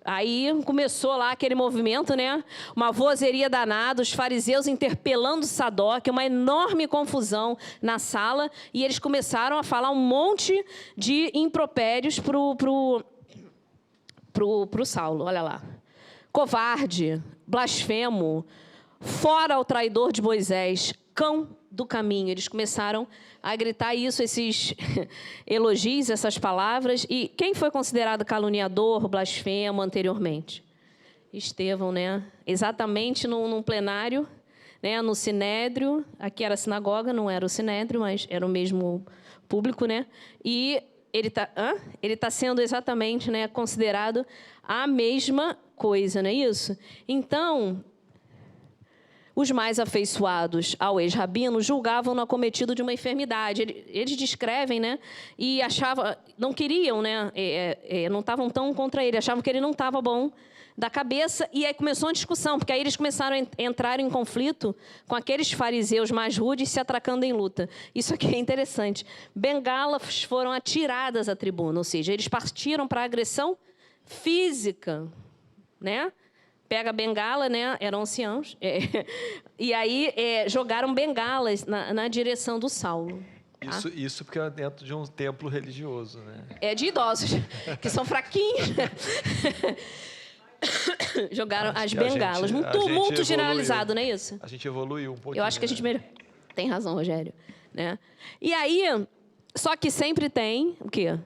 Aí começou lá aquele movimento, né? Uma vozeria danada, os fariseus interpelando Sadoc, uma enorme confusão na sala, e eles começaram a falar um monte de impropérios pro Saulo, olha lá. Covarde, blasfemo, fora o traidor de Moisés, cão do caminho. Eles começaram a gritar isso, esses elogios, essas palavras. E quem foi considerado caluniador, blasfemo anteriormente? Estevão, né? Exatamente num plenário, né? No Sinédrio. Aqui era a sinagoga, não era o Sinédrio, mas era o mesmo público, né? E ele tá sendo exatamente, né, considerado a mesma coisa, não é isso? Então, os mais afeiçoados ao ex-rabino julgavam-no acometido de uma enfermidade. Eles descrevem, né? E achavam, não queriam, né? Não estavam tão contra ele, achavam que ele não estava bom da cabeça. E aí começou uma discussão, porque aí eles começaram a entrar em conflito com aqueles fariseus mais rudes se atracando em luta. Isso aqui é interessante. Bengalas foram atiradas à tribuna, ou seja, eles partiram para a agressão física, né? Pega a bengala, né? Eram anciãos. E aí jogaram bengalas na direção do Saulo. Tá? Isso porque é dentro de um templo religioso, né? É de idosos, que são fraquinhos. Jogaram as bengalas. Um tumulto generalizado, não é isso? A gente evoluiu um pouquinho. Eu acho que a gente tem razão, Rogério. Né? E aí, só que sempre tem o quê?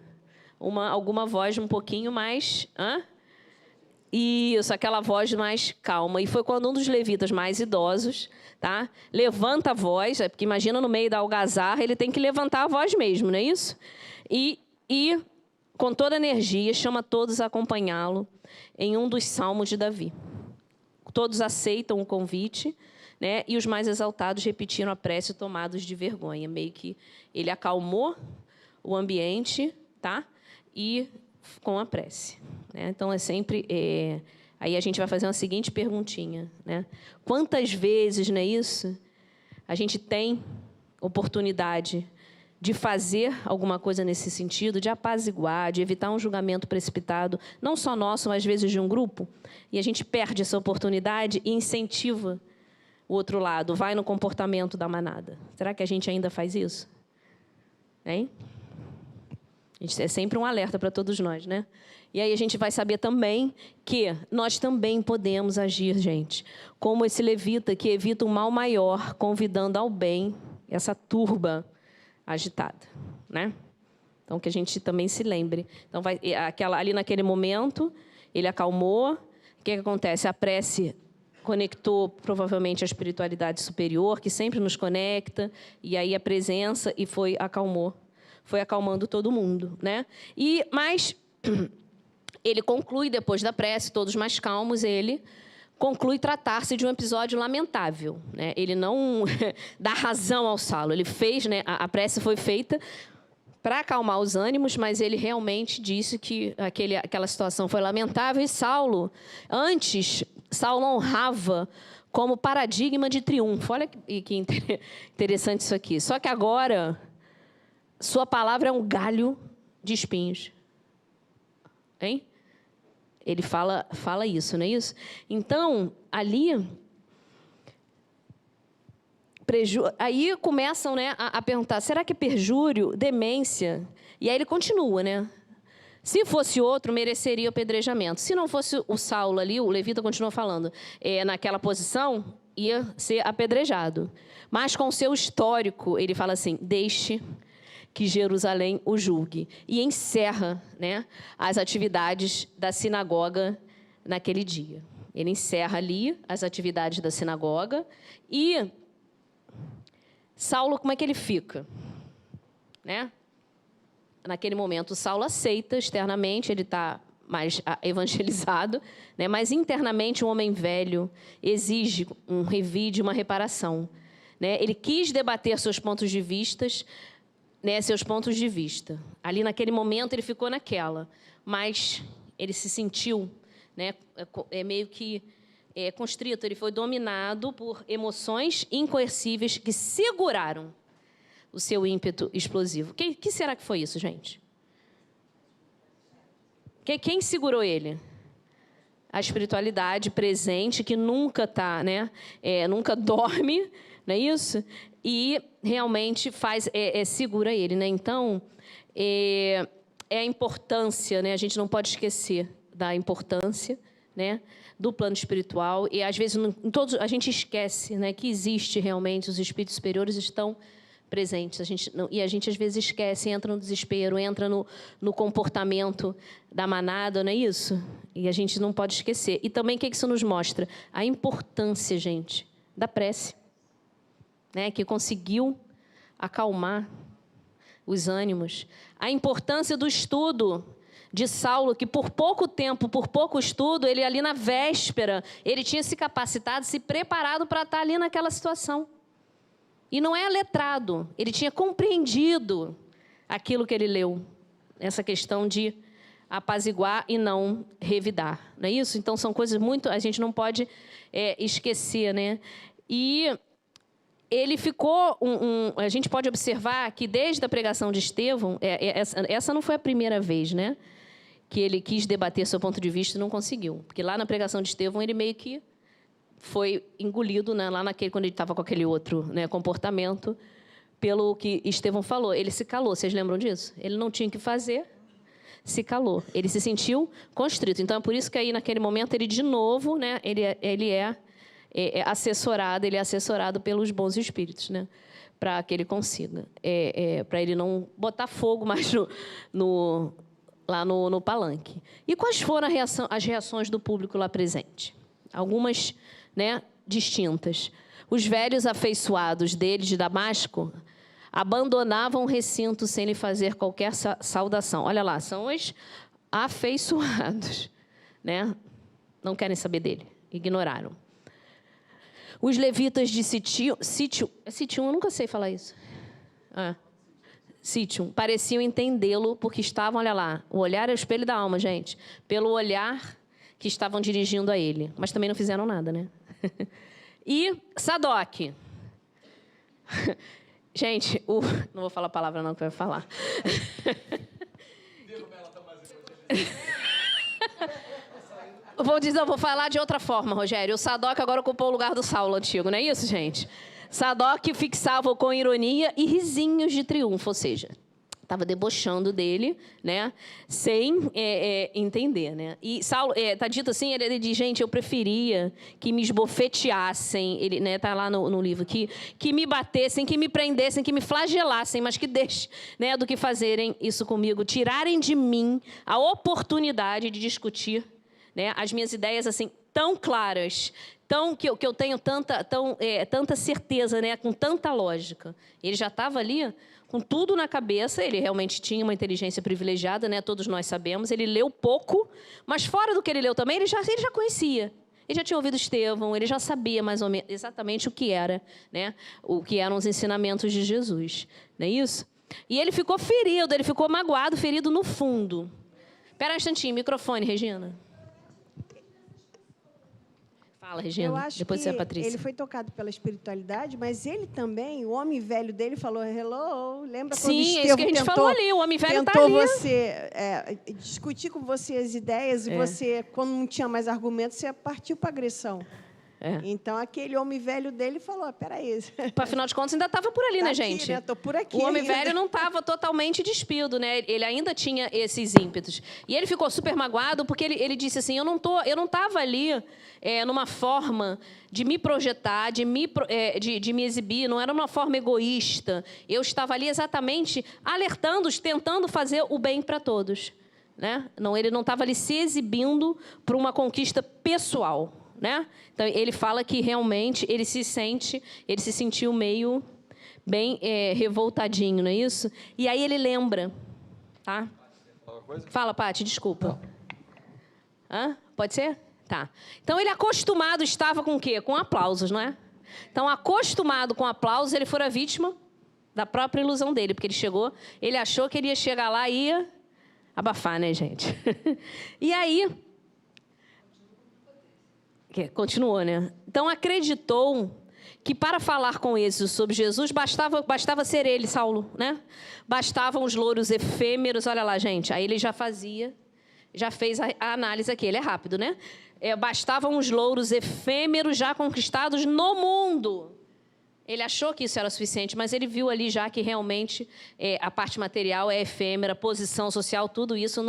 Alguma voz um pouquinho mais... Isso, aquela voz mais calma. E foi quando um dos levitas mais idosos, tá, levanta a voz, porque imagina no meio da algazarra, ele tem que levantar a voz mesmo, não é isso? E com toda a energia, chama todos a acompanhá-lo em um dos salmos de Davi. Todos aceitam o convite, né? E os mais exaltados repetiram a prece tomados de vergonha. Meio que ele acalmou o ambiente, tá? E com a prece. Né? Então, é sempre... Aí a gente vai fazer uma seguinte perguntinha. Né? Quantas vezes, não é isso? A gente tem oportunidade de fazer alguma coisa nesse sentido, de apaziguar, de evitar um julgamento precipitado, não só nosso, mas às vezes de um grupo, e a gente perde essa oportunidade e incentiva o outro lado, vai no comportamento da manada. Será que a gente ainda faz isso? Hein? É sempre um alerta para todos nós, né? E aí a gente vai saber também que nós também podemos agir, gente, como esse levita que evita um mal maior, convidando ao bem essa turba agitada, né? Então, que a gente também se lembre. Então, ali naquele momento, ele acalmou. O que acontece? A prece conectou, provavelmente, a espiritualidade superior, que sempre nos conecta, e aí a presença, e acalmou. Foi acalmando todo mundo, né? Mas ele conclui, depois da prece, todos mais calmos, ele conclui tratar-se de um episódio lamentável, né? Ele não dá razão ao Saulo. Ele fez, né? A prece foi feita para acalmar os ânimos, mas ele realmente disse que aquela situação foi lamentável. E Saulo honrava como paradigma de triunfo. Olha que interessante isso aqui. Só que agora, sua palavra é um galho de espinhos. Hein? Ele fala isso, não é isso? Então, ali... Aí começam, né, a perguntar, será que perjúrio, demência? E aí ele continua, né? Se fosse outro, mereceria o apedrejamento. Se não fosse o Saulo ali, o levita continua falando, naquela posição, ia ser apedrejado. Mas com o seu histórico, ele fala assim, deixe que Jerusalém o julgue. E encerra, né, as atividades da sinagoga naquele dia. Ele encerra ali as atividades da sinagoga e... Saulo, como é que ele fica? Né? Naquele momento, Saulo aceita externamente, ele está mais evangelizado, né? Mas internamente um homem velho exige um revide, uma reparação. Né? Ele quis debater seus pontos de vista, né? Ali, naquele momento, ele ficou naquela, mas ele se sentiu, né? Meio que... constrito, ele foi dominado por emoções incoercíveis que seguraram o seu ímpeto explosivo. Que será que foi isso, gente? Quem segurou ele? A espiritualidade presente, que nunca está, né? Nunca dorme, não é isso? E realmente segura ele, né? Então, a importância, né? A gente não pode esquecer da importância, né, do plano espiritual, e às vezes a gente esquece, né, que existe realmente, os espíritos superiores estão presentes, a gente às vezes esquece, entra no desespero, entra no comportamento da manada, não é isso? E a gente não pode esquecer. E também o que isso nos mostra? A importância, gente, da prece, né, que conseguiu acalmar os ânimos, a importância do estudo de Saulo, que por pouco tempo, por pouco estudo, ele ali na véspera, ele tinha se capacitado, se preparado para estar ali naquela situação. E não é letrado, ele tinha compreendido aquilo que ele leu, essa questão de apaziguar e não revidar, não é isso? Então, são coisas muito... a gente não pode esquecer, né? E ele ficou... a gente pode observar que desde a pregação de Estevão, essa não foi a primeira vez, né, que ele quis debater seu ponto de vista e não conseguiu. Porque lá na pregação de Estevão, ele meio que foi engolido, né, lá quando ele estava com aquele outro, né, comportamento, pelo que Estevão falou. Ele se calou, vocês lembram disso? Ele não tinha o que fazer, se calou. Ele se sentiu constrito. Então, é por isso que aí, naquele momento, ele, de novo, né, ele é assessorado pelos bons espíritos, né, para que ele consiga. Para ele não botar fogo mais lá no palanque. E quais foram as reações do público lá presente? Algumas, né, distintas. Os velhos afeiçoados dele de Damasco abandonavam o recinto sem lhe fazer qualquer saudação. Olha lá, são os afeiçoados, né? Não querem saber dele, ignoraram. Os levitas de Sítium, eu nunca sei falar isso. Sítium, pareciam entendê-lo, porque estavam, olha lá, o olhar é o espelho da alma, gente, pelo olhar que estavam dirigindo a ele, mas também não fizeram nada, né? E Sadoc. Gente, não vou falar a palavra não que vai falar. Vou falar de outra forma, Rogério. O Sadoc agora ocupou o lugar do Saulo antigo, não é isso, gente? Sadoc fixava com ironia e risinhos de triunfo, ou seja, Estava debochando dele, né? Sem entender, né? E Saulo, tá dito assim, ele diz, gente, eu preferia que me esbofeteassem, ele, né? Tá lá no livro, que me batessem, que me prendessem, que me flagelassem, mas que deixe, né? Do que fazerem isso comigo, tirarem de mim a oportunidade de discutir, né? As minhas ideias assim tão claras, que eu tenho tanta certeza, né? Com tanta lógica. Ele já estava ali com tudo na cabeça, ele realmente tinha uma inteligência privilegiada, né? Todos nós sabemos. Ele leu pouco, mas fora do que ele leu também, ele já conhecia. Ele já tinha ouvido Estevão, ele já sabia mais ou menos exatamente o que era, né? O que eram os ensinamentos de Jesus, não é isso? E ele ficou ferido, ele ficou magoado, ferido no fundo. Espera um instantinho, microfone, Regina. Fala, Regina. Eu acho depois que você é a Patrícia. ele foi tocado pela espiritualidade, mas ele também, o homem velho dele, falou hello. Lembra quando Sim, Estevão é isso que a gente falou ali. O homem velho está ali. Você discutir com você as ideias e você, quando não tinha mais argumentos, você partiu para agressão. Então, aquele homem velho dele falou, peraí. Afinal de contas, ainda estava por ali, tá né, aqui, gente? Né? Tô por aqui o homem ainda. velho não estava totalmente despido, né? Ele ainda tinha esses ímpetos. E ele ficou super magoado porque ele disse assim, eu não estava ali numa forma de me projetar, de me exibir, não era uma forma egoísta. Eu estava ali exatamente alertando-os, tentando fazer o bem para todos. Né? Ele não estava ali se exibindo para uma conquista pessoal. Né? Então, ele fala que realmente ele se sentiu meio bem revoltadinho, não é isso? E aí ele lembra, tá? Fala, Paty, desculpa. Pode ser? Tá. Então, ele acostumado estava com o quê? Com aplausos, não é? Então, acostumado com aplausos, ele fora vítima da própria ilusão dele, porque ele achou que ele ia chegar lá e ia abafar, né, gente? E aí... Continuou, né? Então, acreditou que para falar com êxito sobre Jesus, bastava ser ele, Saulo, né? Bastavam os louros efêmeros, olha lá, gente. Aí ele já fez a análise aqui, ele é rápido, né? Bastavam os louros efêmeros já conquistados no mundo. Ele achou que isso era suficiente, mas ele viu ali já que realmente a parte material é efêmera, posição social, tudo isso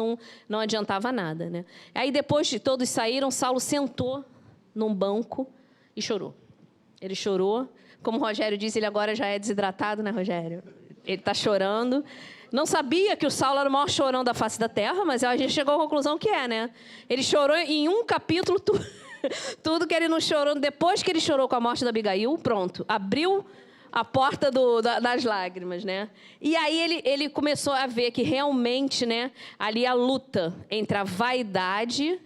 não adiantava nada, né? Aí, depois de todos saíram, Saulo sentou num banco e chorou. Ele chorou. Como o Rogério disse, ele agora já é desidratado, né, Rogério? Ele está chorando. Não sabia que o Saulo era o maior chorão da face da terra, mas a gente chegou à conclusão que né? Ele chorou em um capítulo, tudo que ele não chorou. Depois que ele chorou com a morte da Abigail, pronto, abriu a porta das lágrimas, né? E aí ele começou a ver que realmente, né, ali a luta entre a vaidade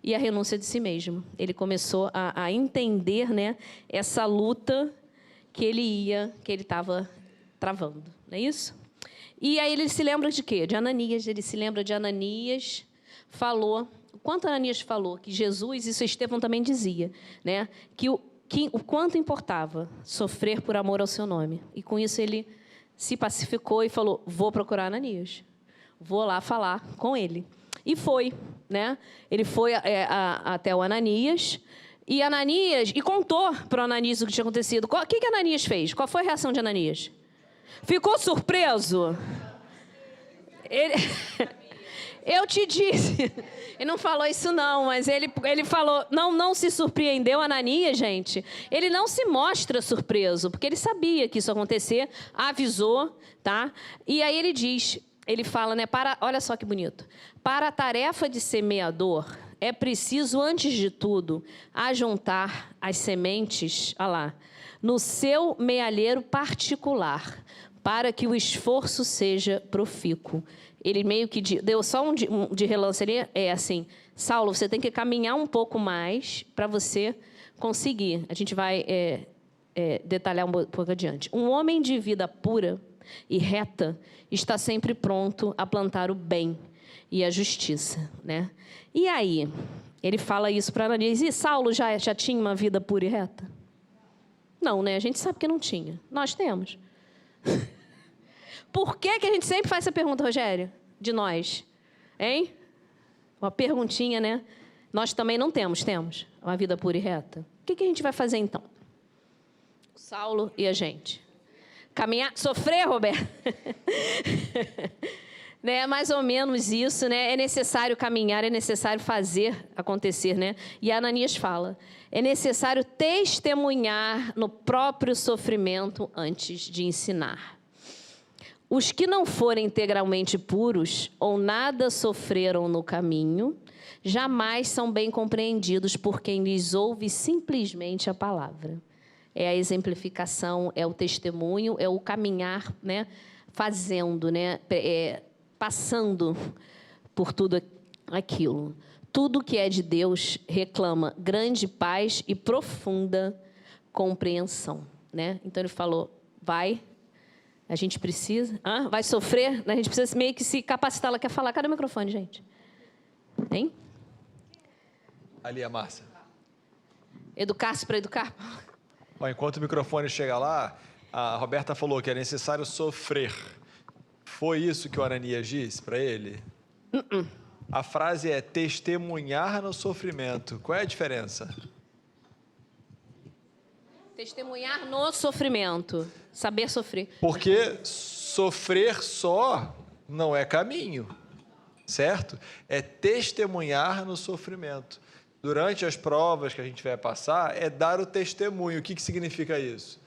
e a renúncia de si mesmo. Ele começou a entender, né, essa luta que ele estava travando, não é isso? E aí ele se lembra de quê? De Ananias. Ele se lembra de Ananias, falou... Quanto Ananias falou que Jesus, isso Estevão também dizia, né, que o quanto importava sofrer por amor ao seu nome. E com isso ele se pacificou e falou, vou procurar Ananias. Vou lá falar com ele. E foi, né? Ele foi até o Ananias e contou para o Ananias o que tinha acontecido. O que Ananias fez? Qual foi a reação de Ananias? Ficou surpreso? Eu te disse, ele não falou isso não, mas ele falou, não se surpreendeu, Ananias, gente. Ele não se mostra surpreso, porque ele sabia que isso ia acontecer, avisou, tá? E aí ele fala, né, olha só que bonito, para a tarefa de semeador, é preciso, antes de tudo, ajuntar as sementes, olha lá, no seu mealheiro particular, para que o esforço seja profícuo. Ele meio que deu só um de relance ali, assim, Saulo, você tem que caminhar um pouco mais para você conseguir. A gente vai detalhar um pouco adiante. Um homem de vida pura e reta está sempre pronto a plantar o bem e a justiça, né? E aí, ele fala isso para Ananias. E Saulo já tinha uma vida pura e reta? Não, né? A gente sabe que não tinha. Nós temos. Por que a gente sempre faz essa pergunta, Rogério? De nós. Hein? Uma perguntinha, né? Nós também não temos uma vida pura e reta. O que a gente vai fazer, então? O Saulo e a gente. Caminhar, sofrer, Roberto. Né, mais ou menos isso, né? É necessário caminhar, é necessário fazer acontecer, né? E Ananias fala, é necessário testemunhar no próprio sofrimento antes de ensinar. Os que não forem integralmente puros ou nada sofreram no caminho, jamais são bem compreendidos por quem lhes ouve simplesmente a palavra. É a exemplificação, é o testemunho, é o caminhar, né? Fazendo, né? Passando por tudo aquilo. Tudo que é de Deus reclama grande paz e profunda compreensão, né? Então ele falou, a gente precisa, vai sofrer, a gente precisa meio que se capacitar. Ela quer falar, cadê o microfone, gente? Hein? Ali, a Márcia. Educar-se para educar. Bom, enquanto o microfone chega lá, a Roberta falou que é necessário sofrer. Foi isso que o Ananias disse para ele? A frase é testemunhar no sofrimento. Qual é a diferença? Testemunhar no sofrimento. Saber sofrer. Porque sofrer só não é caminho, certo? É testemunhar no sofrimento. Durante as provas que a gente vai passar, é dar o testemunho. O que significa isso?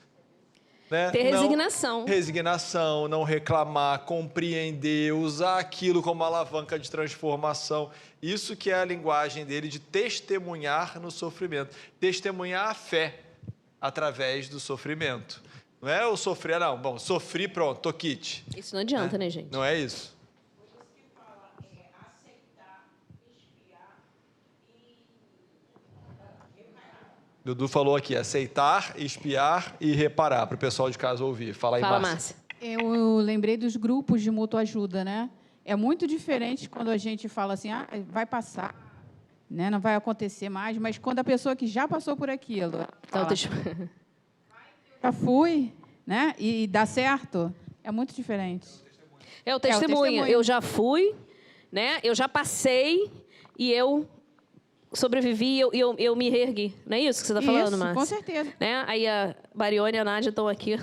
Né? Ter resignação. Resignação, não reclamar, compreender, usar aquilo como alavanca de transformação. Isso que é a linguagem dele de testemunhar no sofrimento. Testemunhar a fé através do sofrimento. Não é o sofrer, não. Bom, sofri, pronto, tô quite. Isso não adianta, né, gente? Não é isso. Dudu falou aqui, aceitar, espiar e reparar, para o pessoal de casa ouvir. Fala aí, Márcia. Eu lembrei dos grupos de mútua ajuda, né? É muito diferente quando a gente fala assim, vai passar, né? Não vai acontecer mais, mas quando a pessoa que já passou por aquilo, fala, já fui, né? E dá certo, é muito diferente. É o testemunho. Eu já fui, né? Eu já passei e eu sobrevivi e eu me reergui. Não é isso que você está falando, Márcia? Com certeza. Né? Aí a Marione e a Nádia estão aqui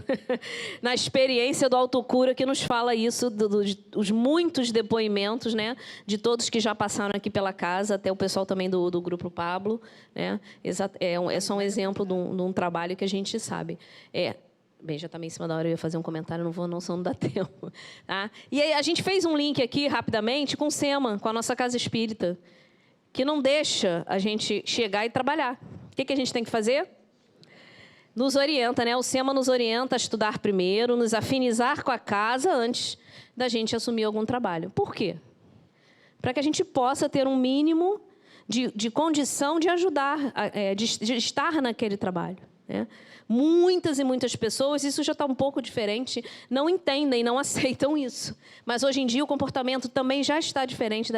na experiência do autocura que nos fala isso, dos muitos depoimentos, né? De todos que já passaram aqui pela casa, até o pessoal também do Grupo Pablo. Né? É só um exemplo de um trabalho que a gente sabe. Bem, já está meio em cima da hora, eu ia fazer um comentário, não dá tempo. Tá? E aí a gente fez um link aqui, rapidamente, com o SEMA, com a nossa Casa Espírita, que não deixa a gente chegar e trabalhar. O que a gente tem que fazer? Nos orienta, né? O SEMA nos orienta a estudar primeiro, nos afinizar com a casa antes da gente assumir algum trabalho. Por quê? Para que a gente possa ter um mínimo de condição de ajudar, de estar naquele trabalho. Né? Muitas e muitas pessoas, isso já está um pouco diferente, não entendem, não aceitam isso. Mas, hoje em dia, o comportamento também já está diferente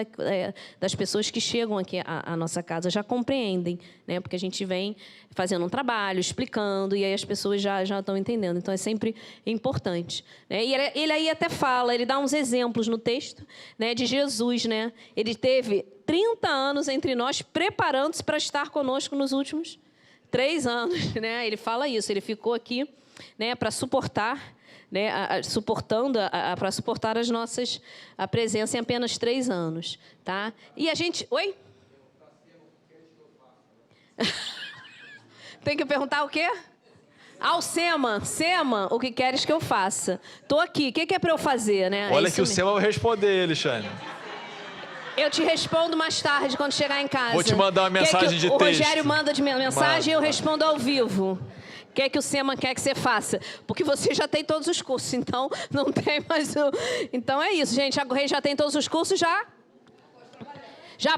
das pessoas que chegam aqui à nossa casa, já compreendem, né? Porque a gente vem fazendo um trabalho, explicando, e aí as pessoas já estão entendendo. Então, é sempre importante. Né? E ele aí até fala, ele dá uns exemplos no texto, né, de Jesus. Né? Ele teve 30 anos entre nós, preparando-se para estar conosco nos últimos 3 anos, né? Ele fala isso. Ele ficou aqui, né, para suportar, né, para suportar a presença em apenas 3 anos, tá? E a gente, oi? Tem que perguntar o quê? Ao SEMA, o que queres que eu faça? Tô aqui. O que é para eu fazer, né? Olha que o SEMA vai responder, Alexandre. Eu te respondo mais tarde, quando chegar em casa. Vou te mandar uma mensagem de texto. O Rogério manda de mensagem e eu respondo ao vivo. O que é que o SEMA quer que você faça? Porque você já tem todos os cursos, então não tem mais o... Então é isso, gente. A Correia já tem todos os cursos, já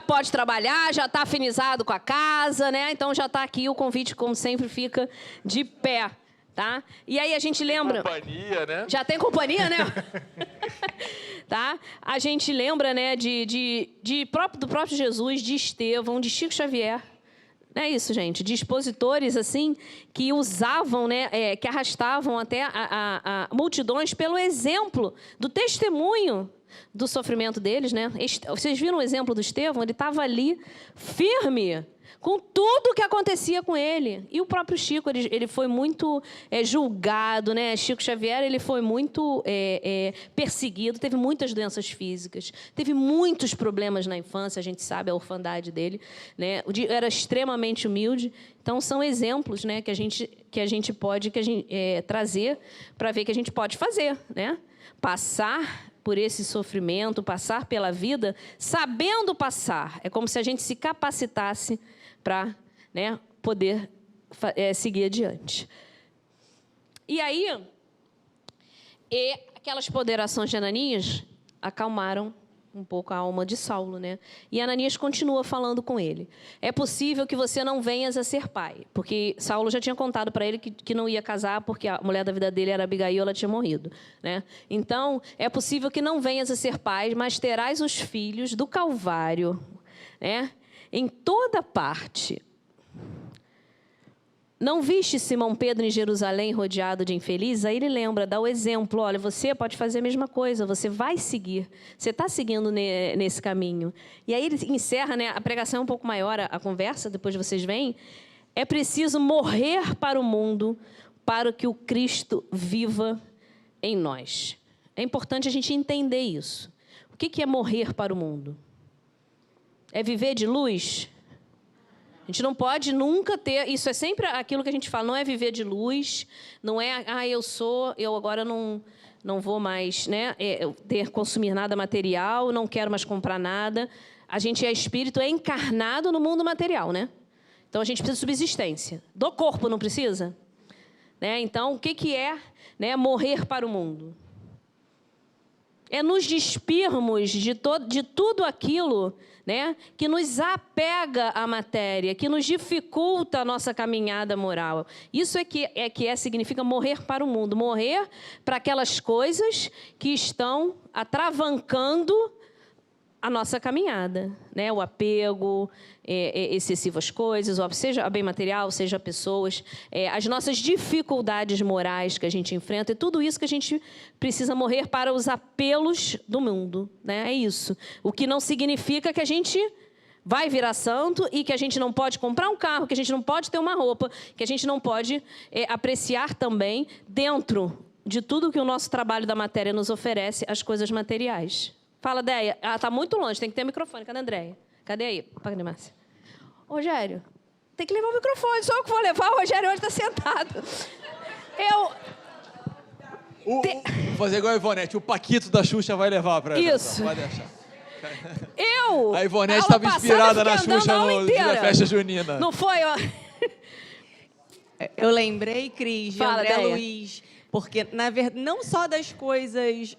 pode trabalhar, já está afinizado com a casa, né? Então já está aqui o convite, como sempre, fica de pé. Tá? E aí a gente lembra... Companhia, né? Já tem companhia, né? Tá? A gente lembra, né, do próprio Jesus, de Estevão, de Chico Xavier. Não é isso, gente? De expositores, assim, que usavam, né, que arrastavam até a multidões pelo exemplo do testemunho do sofrimento deles, né? Vocês viram o exemplo do Estevão? Ele estava ali, firme, com tudo o que acontecia com ele. E o próprio Chico, ele foi muito julgado, né? Chico Xavier, ele foi muito perseguido, teve muitas doenças físicas, teve muitos problemas na infância, a gente sabe a orfandade dele, né? Era extremamente humilde. Então, são exemplos, né, que a gente pode trazer para ver que a gente pode fazer, né? Passar por esse sofrimento, passar pela vida, sabendo passar. É como se a gente se capacitasse para, né, poder seguir adiante. E aí, aquelas ponderações de Ananias acalmaram um pouco a alma de Saulo, né? E Ananias continua falando com ele. É possível que você não venhas a ser pai, porque Saulo já tinha contado para ele que não ia casar porque a mulher da vida dele era Abigail, ela tinha morrido, né? Então, é possível que não venhas a ser pai, mas terás os filhos do Calvário, né? Em toda parte. Não viste Simão Pedro em Jerusalém rodeado de infelizes? Aí ele lembra, dá o exemplo. Olha, você pode fazer a mesma coisa, você vai seguir. Você está seguindo nesse caminho. E aí ele encerra, né, a pregação é um pouco maior, a conversa, depois vocês veem. É preciso morrer para o mundo, para que o Cristo viva em nós. É importante a gente entender isso. O que é morrer para o mundo? É viver de luz? A gente não pode nunca ter... Isso é sempre aquilo que a gente fala, não é viver de luz, não é, eu agora não vou mais, né, consumir nada material, não quero mais comprar nada. A gente é espírito, é encarnado no mundo material, né? Então, a gente precisa de subsistência. Do corpo, não precisa? Né? Então, o que é, né, morrer para o mundo? É nos despirmos de tudo aquilo, né, que nos apega à matéria, que nos dificulta a nossa caminhada moral. Isso significa morrer para o mundo, morrer para aquelas coisas que estão atravancando a nossa caminhada, né? O apego excessivo às coisas, seja a bem material, seja a pessoas, as nossas dificuldades morais que a gente enfrenta, é tudo isso que a gente precisa morrer para os apelos do mundo, né? É isso. O que não significa que a gente vai virar santo e que a gente não pode comprar um carro, que a gente não pode ter uma roupa, que a gente não pode apreciar também, dentro de tudo que o nosso trabalho da matéria nos oferece, as coisas materiais. Fala, Déia. Ela está muito longe, tem que ter microfone. Cadê a Andréia? Cadê aí? Cadê a Márcia? Rogério, tem que levar o microfone. Sou eu que vou levar, o Rogério hoje está sentado. Vou fazer igual a Ivonete, o Paquito da Xuxa vai levar para ela. Isso. Pode deixar. A Ivonete estava inspirada na Xuxa na festa junina. Não foi, ó? Eu lembrei, Cris, de Fala, André Déia. Luiz, porque, na verdade, não só das coisas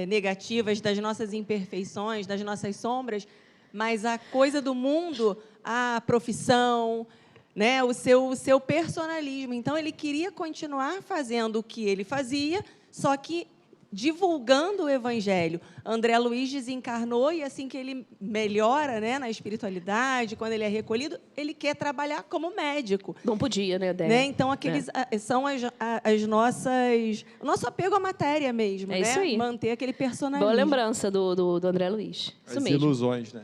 negativas, das nossas imperfeições, das nossas sombras, mas a coisa do mundo, a profissão, né, o seu personalismo. Então, ele queria continuar fazendo o que ele fazia, só que divulgando o Evangelho. André Luiz desencarnou e, assim que ele melhora, né, na espiritualidade, quando ele é recolhido, ele quer trabalhar como médico. Não podia, né, Déia? Então, aqueles são as nossas... O nosso apego à matéria mesmo, né? Isso aí. Manter aquele personalismo. Boa lembrança do André Luiz. Isso As mesmo. ilusões, né?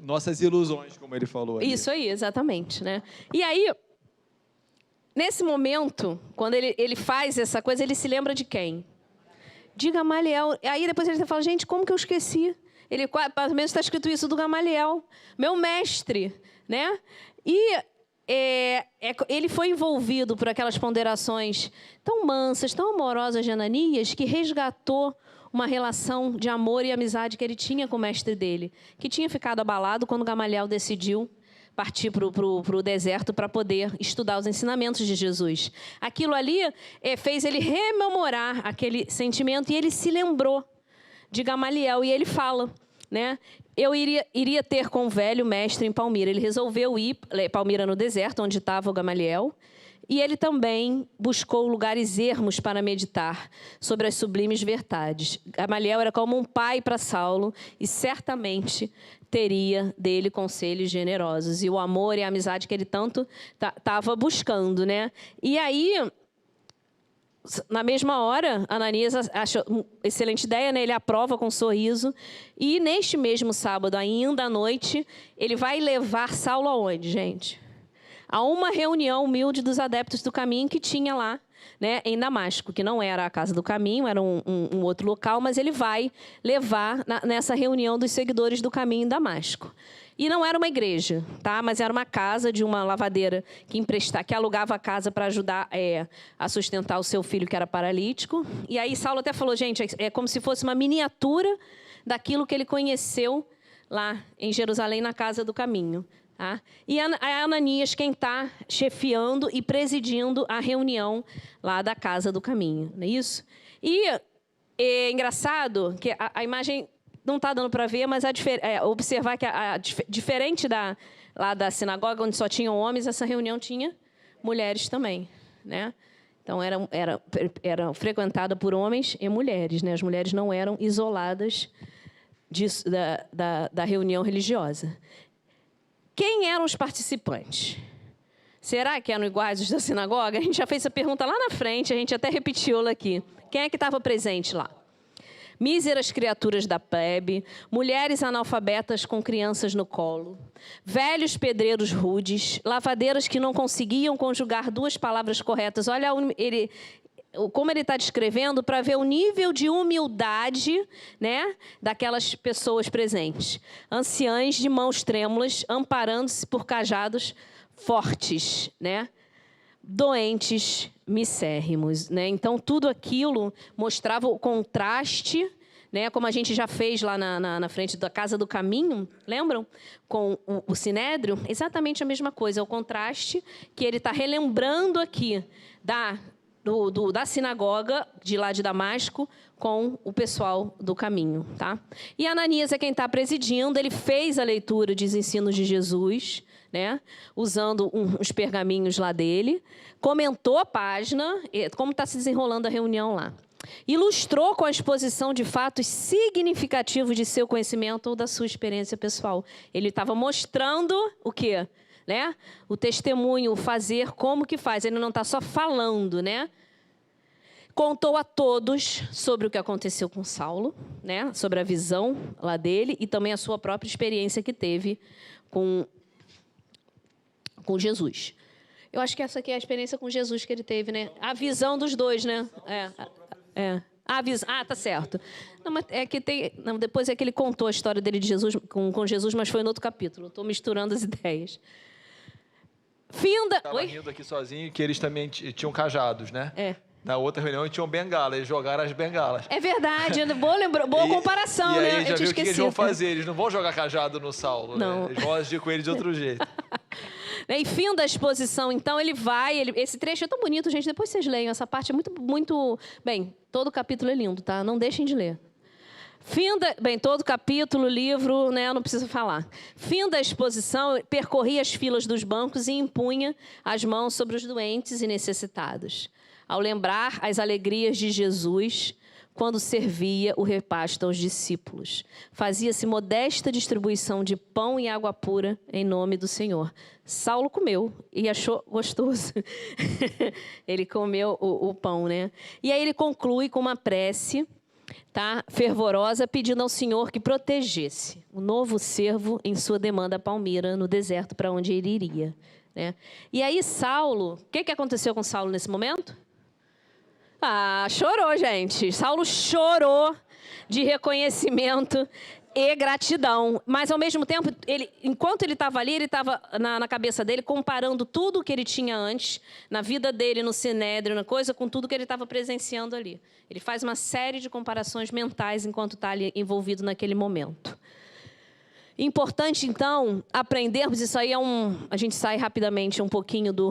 Nossas ilusões, como ele falou ali. Isso aí, exatamente, né? E aí, nesse momento, quando ele faz essa coisa, ele se lembra de quem? De Gamaliel. Aí depois ele fala, gente, como que eu esqueci? Ele, pelo menos está escrito isso do Gamaliel, meu mestre, né? E ele foi envolvido por aquelas ponderações tão mansas, tão amorosas de Ananias, que resgatou uma relação de amor e amizade que ele tinha com o mestre dele, que tinha ficado abalado quando Gamaliel decidiu partir para o deserto para poder estudar os ensinamentos de Jesus. Aquilo ali fez ele rememorar aquele sentimento e ele se lembrou de Gamaliel. E ele fala, né? Eu iria ter com o velho mestre em Palmira. Ele resolveu ir, Palmira no deserto, onde estava o Gamaliel, e ele também buscou lugares ermos para meditar sobre as sublimes verdades. Gamaliel era como um pai para Saulo e certamente teria dele conselhos generosos. E o amor e a amizade que ele tanto estava buscando, né? E aí, na mesma hora, Ananias acha uma excelente ideia, né? Ele aprova com um sorriso. E neste mesmo sábado, ainda à noite, ele vai levar Saulo aonde, gente? A uma reunião humilde dos adeptos do caminho que tinha lá, né, em Damasco, que não era a Casa do Caminho, era um outro local, mas ele vai levar nessa reunião dos seguidores do caminho em Damasco. E não era uma igreja, tá? Mas era uma casa de uma lavadeira que alugava a casa para ajudar a sustentar o seu filho, que era paralítico. E aí Saulo até falou, gente, é como se fosse uma miniatura daquilo que ele conheceu lá em Jerusalém, na Casa do Caminho. Tá? E a Ananias quem está chefiando e presidindo a reunião lá da Casa do Caminho, não é isso? E é engraçado que a imagem não está dando para ver, mas observar que diferente lá da sinagoga, onde só tinham homens, essa reunião tinha mulheres também, né? Então, era frequentada por homens e mulheres, né? As mulheres não eram isoladas da reunião religiosa. Quem eram os participantes? Será que eram iguais os da sinagoga? A gente já fez essa pergunta lá na frente, a gente até repetiu-la aqui. Quem é que estava presente lá? Míseras criaturas da plebe, mulheres analfabetas com crianças no colo, velhos pedreiros rudes, lavadeiras que não conseguiam conjugar duas palavras corretas. Olha como ele está descrevendo para ver o nível de humildade, né, daquelas pessoas presentes. Anciãs de mãos trêmulas, amparando-se por cajados fortes, né? Doentes, misérrimos, né? Então, tudo aquilo mostrava o contraste, né? Como a gente já fez lá na frente da Casa do Caminho, lembram? Com o Sinédrio, exatamente a mesma coisa, é o contraste que ele está relembrando aqui da sinagoga de lá de Damasco com o pessoal do caminho, tá? E Ananias é quem está presidindo, ele fez a leitura dos ensinos de Jesus, né? Usando uns pergaminhos lá dele, comentou a página, como está se desenrolando a reunião lá. Ilustrou com a exposição de fatos significativos de seu conhecimento ou da sua experiência pessoal. Ele estava mostrando o quê? Né? O testemunho, o fazer, como que faz. Ele não está só falando, né? Contou a todos sobre o que aconteceu com Saulo, né? Sobre a visão lá dele e também a sua própria experiência que teve com Jesus. Eu acho que essa aqui é a experiência com Jesus que ele teve, né? A visão dos dois, né? Tá certo. Não, mas depois é que ele contou a história dele de Jesus, com Jesus, mas foi no outro capítulo. Estou misturando as ideias. Estava rindo aqui sozinho que eles também tinham cajados, né? Na outra reunião tinham bengala, eles jogaram as bengalas. É verdade, boa comparação, né? E aí já viu o que eles vão fazer, eles não vão jogar cajado no Saulo, não. Né? Eles vão agir com ele de outro jeito. E fim da exposição, então, esse trecho é tão bonito, gente, depois vocês leiam, essa parte é muito, muito... Bem, todo capítulo é lindo, tá? Não deixem de ler. Todo capítulo, livro, né, não precisa falar. Fim da exposição, percorria as filas dos bancos e impunha as mãos sobre os doentes e necessitados. Ao lembrar as alegrias de Jesus, quando servia o repasto aos discípulos. Fazia-se modesta distribuição de pão e água pura em nome do Senhor. Saulo comeu e achou gostoso. Ele comeu o pão, né? E aí ele conclui com uma prece, tá, fervorosa, pedindo ao Senhor que protegesse o novo servo em sua demanda palmira no deserto para onde ele iria, né? E aí Saulo, o que aconteceu com Saulo nesse momento? Chorou, gente. Saulo chorou de reconhecimento e gratidão. Mas, ao mesmo tempo, enquanto ele estava ali, ele estava na cabeça dele comparando tudo que ele tinha antes, na vida dele, no Sinédrio, na coisa, com tudo que ele estava presenciando ali. Ele faz uma série de comparações mentais enquanto está ali envolvido naquele momento. Importante, então, aprendermos, isso aí a gente sai rapidamente um pouquinho do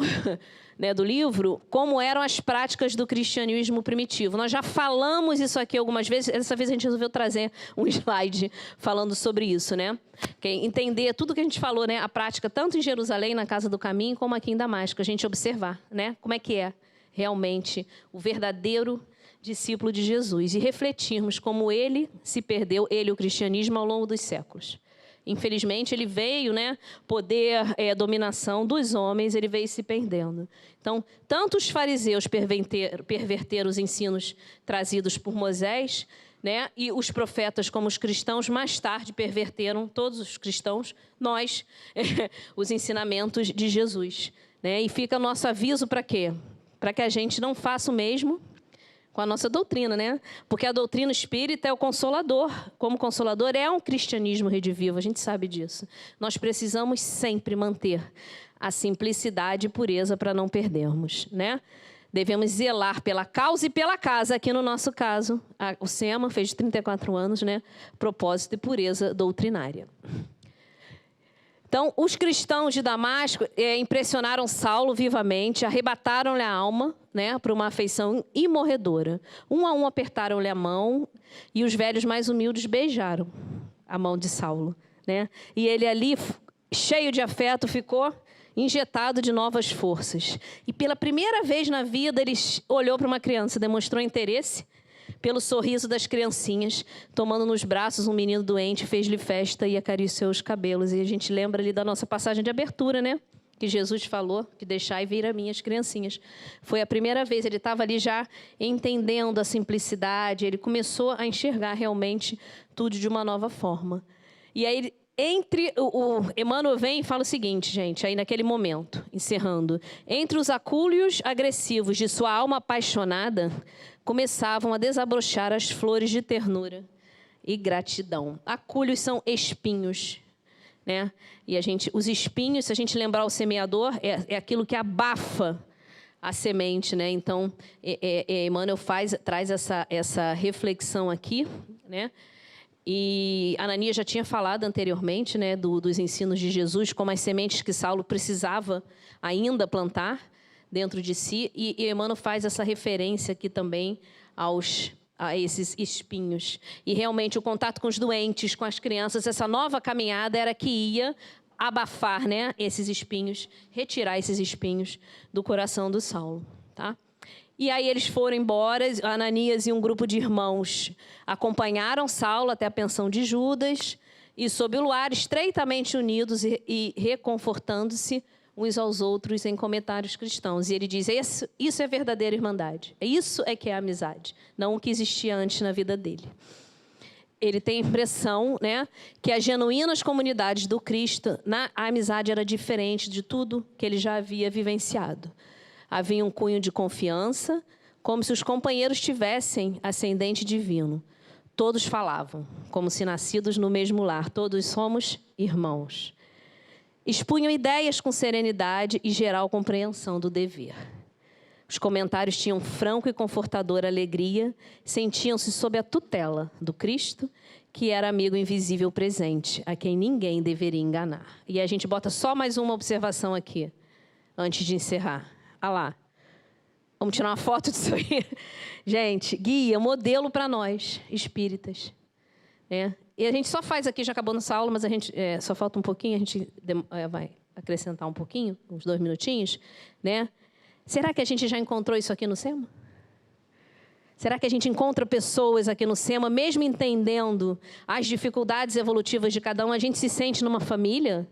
livro, como eram as práticas do cristianismo primitivo. Nós já falamos isso aqui algumas vezes, dessa vez a gente resolveu trazer um slide falando sobre isso, né? Entender tudo que a gente falou, né? A prática tanto em Jerusalém, na Casa do Caminho, como aqui em Damasco, a gente observar, né? Como é que é realmente o verdadeiro discípulo de Jesus e refletirmos como ele se perdeu, o cristianismo, ao longo dos séculos. infelizmente, ele veio, né, poder, dominação dos homens, ele veio se perdendo. Então, tanto os fariseus perverteram os ensinos trazidos por Moisés, né, e os profetas, como os cristãos, mais tarde perverteram, todos os cristãos, nós, os ensinamentos de Jesus. Né? E fica nosso aviso para quê? Para que a gente não faça o mesmo com a nossa doutrina, né? Porque a doutrina espírita é o consolador. Como consolador é um cristianismo redivivo, a gente sabe disso. Nós precisamos sempre manter a simplicidade e pureza para não perdermos, né? Devemos zelar pela causa e pela casa. Aqui no nosso caso, o SEMA fez 34 anos, né? Propósito e pureza doutrinária. Então, os cristãos de Damasco impressionaram Saulo vivamente, arrebataram-lhe a alma, né, para uma afeição imorredora. Um a um apertaram-lhe a mão e os velhos mais humildes beijaram a mão de Saulo. Né? E ele ali, cheio de afeto, ficou injetado de novas forças. E pela primeira vez na vida, ele olhou para uma criança, demonstrou interesse pelo sorriso das criancinhas, tomando nos braços um menino doente, fez-lhe festa e acariciou os cabelos. E a gente lembra ali da nossa passagem de abertura, né? Que Jesus falou, que deixai vir a mim as criancinhas. Foi a primeira vez, ele estava ali já entendendo a simplicidade, ele começou a enxergar realmente tudo de uma nova forma. E aí, o Emmanuel vem e fala o seguinte, gente, aí naquele momento, encerrando. Entre os acúlios agressivos de sua alma apaixonada, começavam a desabrochar as flores de ternura e gratidão. Acúlios são espinhos, né? E os espinhos, se a gente lembrar o semeador, é aquilo que abafa a semente, né? Então, Emmanuel traz essa reflexão aqui, né? E Ananias já tinha falado anteriormente, né, dos ensinos de Jesus, como as sementes que Saulo precisava ainda plantar dentro de si, e Emmanuel faz essa referência aqui também a esses espinhos. E realmente o contato com os doentes, com as crianças, essa nova caminhada era que ia abafar, né, esses espinhos, retirar esses espinhos do coração do Saulo, tá? E aí eles foram embora, Ananias e um grupo de irmãos acompanharam Saulo até a pensão de Judas, e sob o luar, estreitamente unidos e reconfortando-se uns aos outros em comentários cristãos. E ele diz, isso é verdadeira irmandade. Isso é que é amizade, não o que existia antes na vida dele. Ele tem a impressão, né, que as genuínas comunidades do Cristo, a amizade era diferente de tudo que ele já havia vivenciado. Havia um cunho de confiança, como se os companheiros tivessem ascendente divino. Todos falavam, como se nascidos no mesmo lar. Todos somos irmãos. Expunham ideias com serenidade e geral compreensão do dever. Os comentários tinham franco e confortadora alegria, sentiam-se sob a tutela do Cristo, que era amigo invisível presente, a quem ninguém deveria enganar. E a gente bota só mais uma observação aqui, antes de encerrar. Olha lá. Vamos tirar uma foto disso aí. Gente, guia, modelo para nós, espíritas. E a gente só faz aqui, já acabou nossa aula, mas a gente só falta um pouquinho, a gente vai acrescentar um pouquinho, uns 2 minutinhos, né? Será que a gente já encontrou isso aqui no SEMA? Será que a gente encontra pessoas aqui no SEMA, mesmo entendendo as dificuldades evolutivas de cada um, a gente se sente numa família?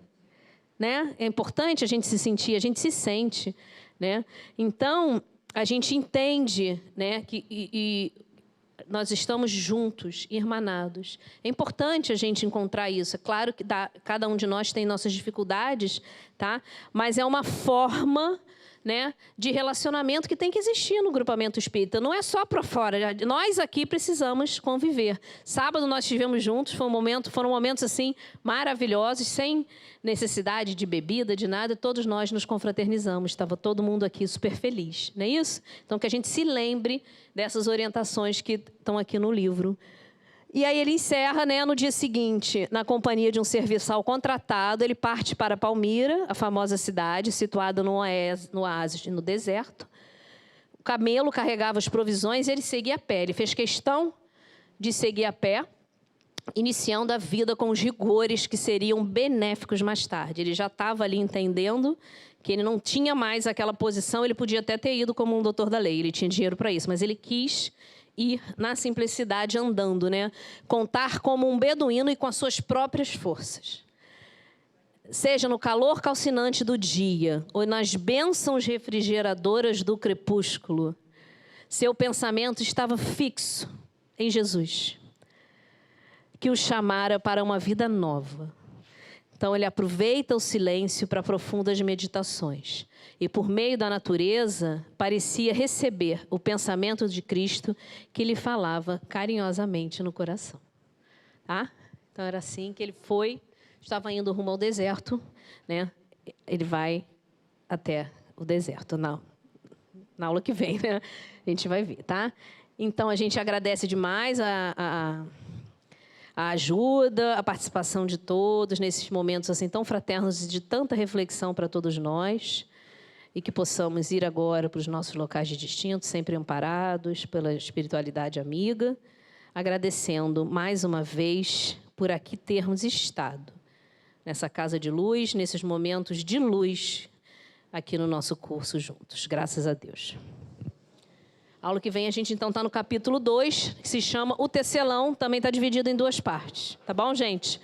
Né? É importante a gente se sentir, a gente se sente. Né? Então, a gente entende, né, que nós estamos juntos, irmanados. É importante a gente encontrar isso. É claro que cada um de nós tem nossas dificuldades, tá? Mas é uma forma, né, de relacionamento que tem que existir no grupamento espírita. Não é só para fora. Nós aqui precisamos conviver. Sábado nós estivemos juntos, foram momentos assim maravilhosos, sem necessidade de bebida, de nada. Todos nós nos confraternizamos. Estava todo mundo aqui super feliz, não é isso? Então que a gente se lembre dessas orientações que estão aqui no livro. E aí ele encerra, né, no dia seguinte, na companhia de um serviçal contratado, ele parte para Palmira, a famosa cidade, situada no oásis, no deserto. O camelo carregava as provisões e ele seguia a pé. Ele fez questão de seguir a pé, iniciando a vida com os rigores que seriam benéficos mais tarde. Ele já estava ali entendendo que ele não tinha mais aquela posição, ele podia até ter ido como um doutor da lei, ele tinha dinheiro para isso, mas ele quis ir na simplicidade andando, né? Contar como um beduíno e com as suas próprias forças. Seja no calor calcinante do dia ou nas bênçãos refrigeradoras do crepúsculo, seu pensamento estava fixo em Jesus, que o chamara para uma vida nova. Então, ele aproveita o silêncio para profundas meditações. E, por meio da natureza, parecia receber o pensamento de Cristo que lhe falava carinhosamente no coração. Tá? Então, era assim que ele estava indo rumo ao deserto, né? Ele vai até o deserto. Na aula que vem, né? A gente vai ver, tá? Então, a gente agradece demais a ajuda, a participação de todos nesses momentos assim tão fraternos e de tanta reflexão para todos nós, e que possamos ir agora para os nossos locais de destino, sempre amparados pela espiritualidade amiga, agradecendo mais uma vez por aqui termos estado nessa casa de luz, nesses momentos de luz aqui no nosso curso juntos. Graças a Deus. A aula que vem a gente então está no capítulo 2, que se chama O Tecelão, também está dividido em 2 partes. Tá bom, gente?